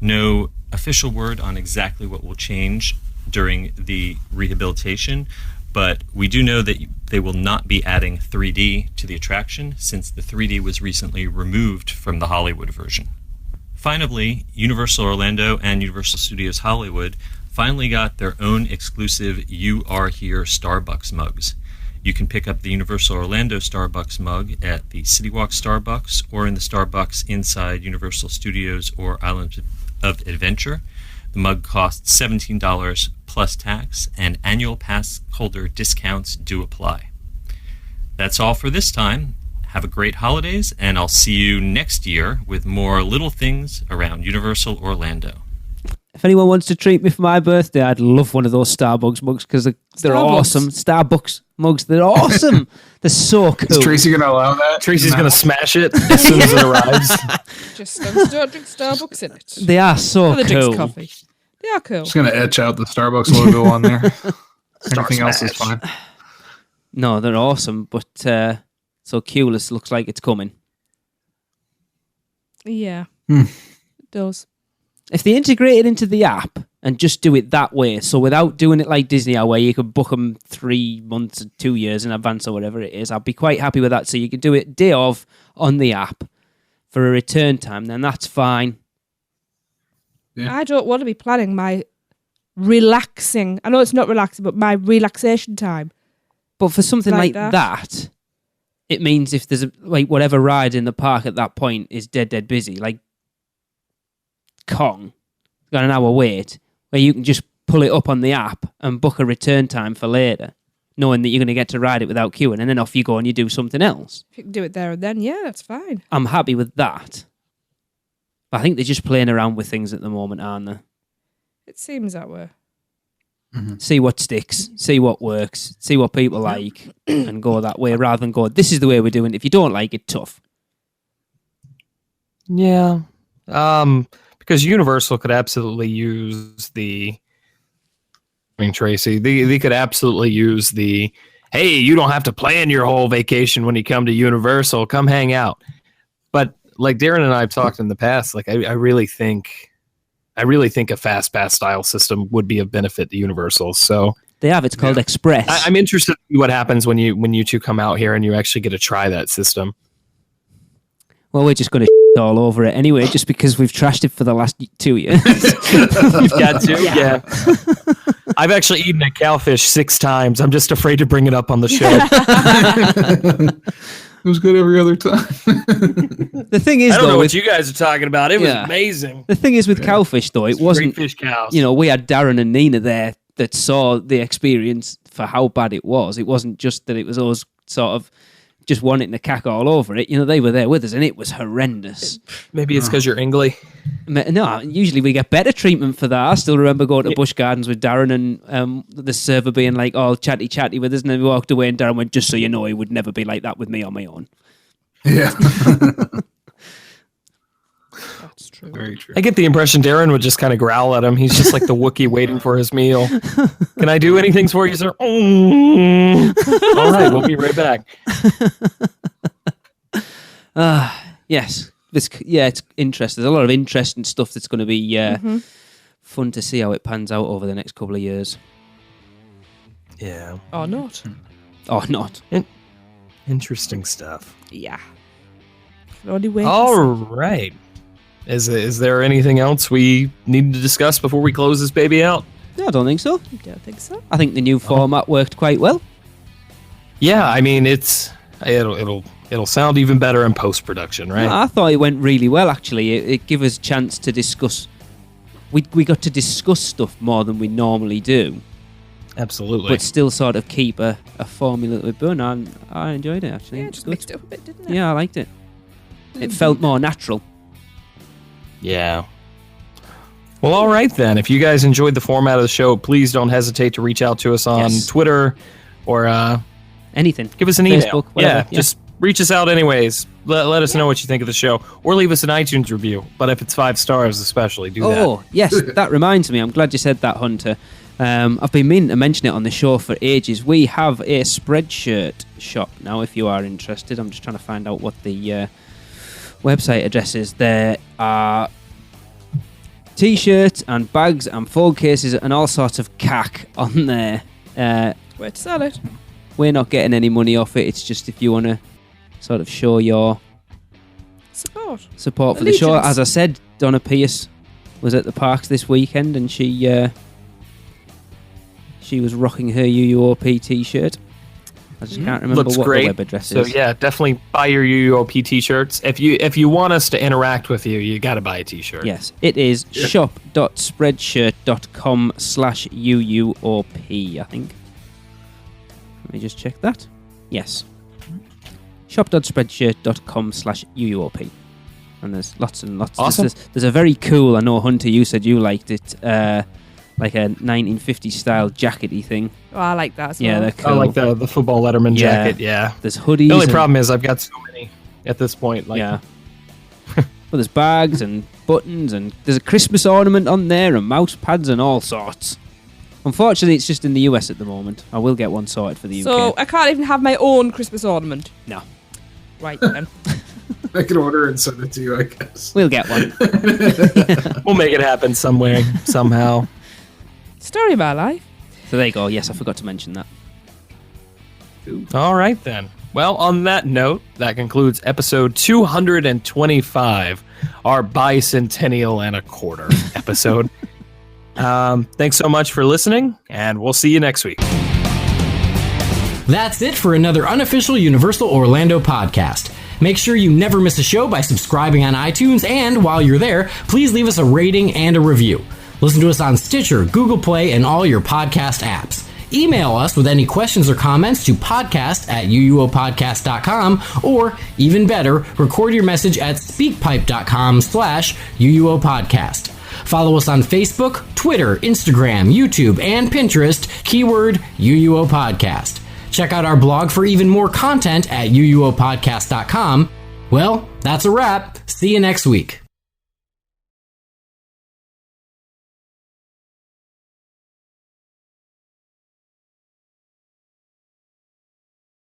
S1: No official word on exactly what will change during the rehabilitation, but we do know that they will not be adding 3D to the attraction since the 3D was recently removed from the Hollywood version. Finally, Universal Orlando and Universal Studios Hollywood finally got their own exclusive You Are Here Starbucks mugs. You can pick up the Universal Orlando Starbucks mug at the City Walk Starbucks or in the Starbucks inside Universal Studios or Islands of Adventure. The mug costs $17 plus tax, and annual pass holder discounts do apply. That's all for this time. Have a great holidays, and I'll see you next year with more little things around Universal Orlando.
S5: If anyone wants to treat me for my birthday, I'd love one of those Starbucks mugs because they're awesome. Starbucks mugs, they're awesome. They're so cool.
S3: Is Tracy going to allow that?
S2: Tracy's going to smash it as soon as it arrives.
S4: Just don't drink Starbucks in it.
S5: They are so
S4: Other
S5: cool.
S4: drinks coffee. They are cool.
S3: Just going to etch out the Starbucks logo on there. Everything else is fine.
S5: No, they're awesome, but so Queueless looks like it's coming.
S4: Yeah, it does.
S5: If they integrate it into the app and just do it that way. So without doing it like Disney, where you could book them 3 months, 2 years in advance or whatever it is, I'd be quite happy with that. So you could do it day of on the app for a return time, then that's fine.
S4: I don't want to be planning my relaxing. I know it's not relaxing, but my relaxation time.
S5: But for something like that, it means if there's whatever ride in the park at that point is dead busy, like Kong, got an hour wait, where you can just pull it up on the app and book a return time for later, knowing that you're going to get to ride it without queuing, and then off you go and you do something else.
S4: If you can do it there and then, yeah, that's fine.
S5: I'm happy with that. But I think they're just playing around with things at the moment, aren't they?
S4: It seems that way.
S5: Mm-hmm. See what sticks, see what works, see what people like, and go that way rather than go, this is the way we're doing it. If you don't like it, tough.
S2: Yeah. Because Universal could absolutely use Tracy, they could absolutely use hey, you don't have to plan your whole vacation when you come to Universal. Come hang out. But like Darren and I have talked in the past, like I really think a fast pass style system would be of benefit to Universal. So
S5: they have. It's called Express.
S2: I'm interested to see what happens when you two come out here and you actually get to try that system.
S5: Well, we're just going to all over it anyway, just because we've trashed it for the last 2 years.
S2: You've got to, yeah. I've actually eaten a cowfish 6 times. I'm just afraid to bring it up on the show.
S3: It was good every other time.
S5: The thing is,
S2: I don't know what you guys are talking about. It was amazing.
S5: The thing is with cowfish, though, it wasn't.
S2: Great fish cows.
S5: We had Darren and Nina there that saw the experience for how bad it was. It wasn't just that it was us sort of just wanting to cack all over it. They were there with us, and it was horrendous.
S2: Maybe it's because you're English.
S5: No, usually we get better treatment for that. I still remember going to Busch Gardens with Darren and the server being like all chatty with us, and then we walked away and Darren went, just so you know, he would never be like that with me on my own.
S3: Yeah.
S4: That's true.
S3: Very true.
S2: I get the impression Darren would just kind of growl at him. He's just like the Wookiee waiting for his meal. Can I do anything for you, sir? All right, we'll be right back.
S5: Yes. It's interesting. There's a lot of interesting stuff that's going to be fun to see how it pans out over the next couple of years.
S2: Yeah.
S4: Or not.
S5: Or not.
S2: Interesting stuff.
S4: Yeah. Only way.
S2: All right. Is there anything else we need to discuss before we close this baby out?
S5: No, I don't think so.
S4: I don't think so.
S5: I think the new format worked quite well.
S2: Yeah, I mean it'll sound even better in post-production, right?
S5: I thought it went really well, actually. It gave us a chance to discuss. We got to discuss stuff more than we normally do.
S2: Absolutely.
S5: But still sort of keep a formula that we've done, and I enjoyed it, actually.
S4: Yeah, just mixed it up a bit, didn't it?
S5: Yeah, I liked it. It felt more natural.
S2: Yeah. Well, all right then. If you guys enjoyed the format of the show, please don't hesitate to reach out to us on Twitter or
S5: anything.
S2: Give us an email.
S5: Facebook, whatever.
S2: Yeah, just reach us out anyways. Let us know what you think of the show, or leave us an iTunes review. But if it's 5 stars, especially, do that.
S5: Oh, yes, that reminds me. I'm glad you said that, Hunter. I've been meaning to mention it on the show for ages. We have a Spreadshirt shop now, if you are interested. I'm just trying to find out what the website address is. There are T-shirts and bags and phone cases and all sorts of cack on there.
S4: Where to sell it?
S5: We're not getting any money off it. It's just if you want to sort of show your support for the show. As I said, Donna Pierce was at the parks this weekend, and she was rocking her UUOP T-shirt. I just can't remember
S2: Looks
S5: what
S2: great.
S5: the web address
S2: So
S5: is.
S2: yeah, definitely buy your UUOP T-shirts. If you want us to interact with you, you got to buy a T-shirt.
S5: Yes, it is shop.spreadshirt.com/UUOP, I think. Let me just check that. Yes. shop.spreadshirt.com/UUOP. And there's lots and lots.
S2: Awesome.
S5: There's a very cool, I know, Hunter, you said you liked it, like a 1950s style jackety thing.
S4: Oh, I like that as
S5: Yeah,
S4: well.
S5: they're cool.
S2: I like the football Letterman jacket, yeah.
S5: There's hoodies.
S2: The only problem is I've got so many at this point. Like,
S5: yeah. Well, there's bags and buttons, and there's a Christmas ornament on there, and mouse pads and all sorts. Unfortunately, it's just in the US at the moment. I will get one sorted for the UK.
S4: So I can't even have my own Christmas ornament.
S5: No.
S4: Right then.
S3: I can order and send it to you, I guess.
S5: We'll get one.
S2: We'll make it happen somewhere, somehow.
S4: Story of our life.
S5: So there you go. Yes, I forgot to mention that.
S2: All right, then. Well, on that note, that concludes episode 225, our bicentennial and a quarter episode. Thanks so much for listening, and we'll see you next week.
S6: That's it for another unofficial Universal Orlando podcast. Make sure you never miss a show by subscribing on iTunes, and while you're there, please leave us a rating and a review. Listen to us on Stitcher, Google Play, and all your podcast apps. Email us with any questions or comments to podcast@uuopodcast.com, or even better, record your message at speakpipe.com/uuopodcast. Follow us on Facebook, Twitter, Instagram, YouTube, and Pinterest, keyword UUO Podcast. Check out our blog for even more content at uuopodcast.com. Well, that's a wrap. See you next week.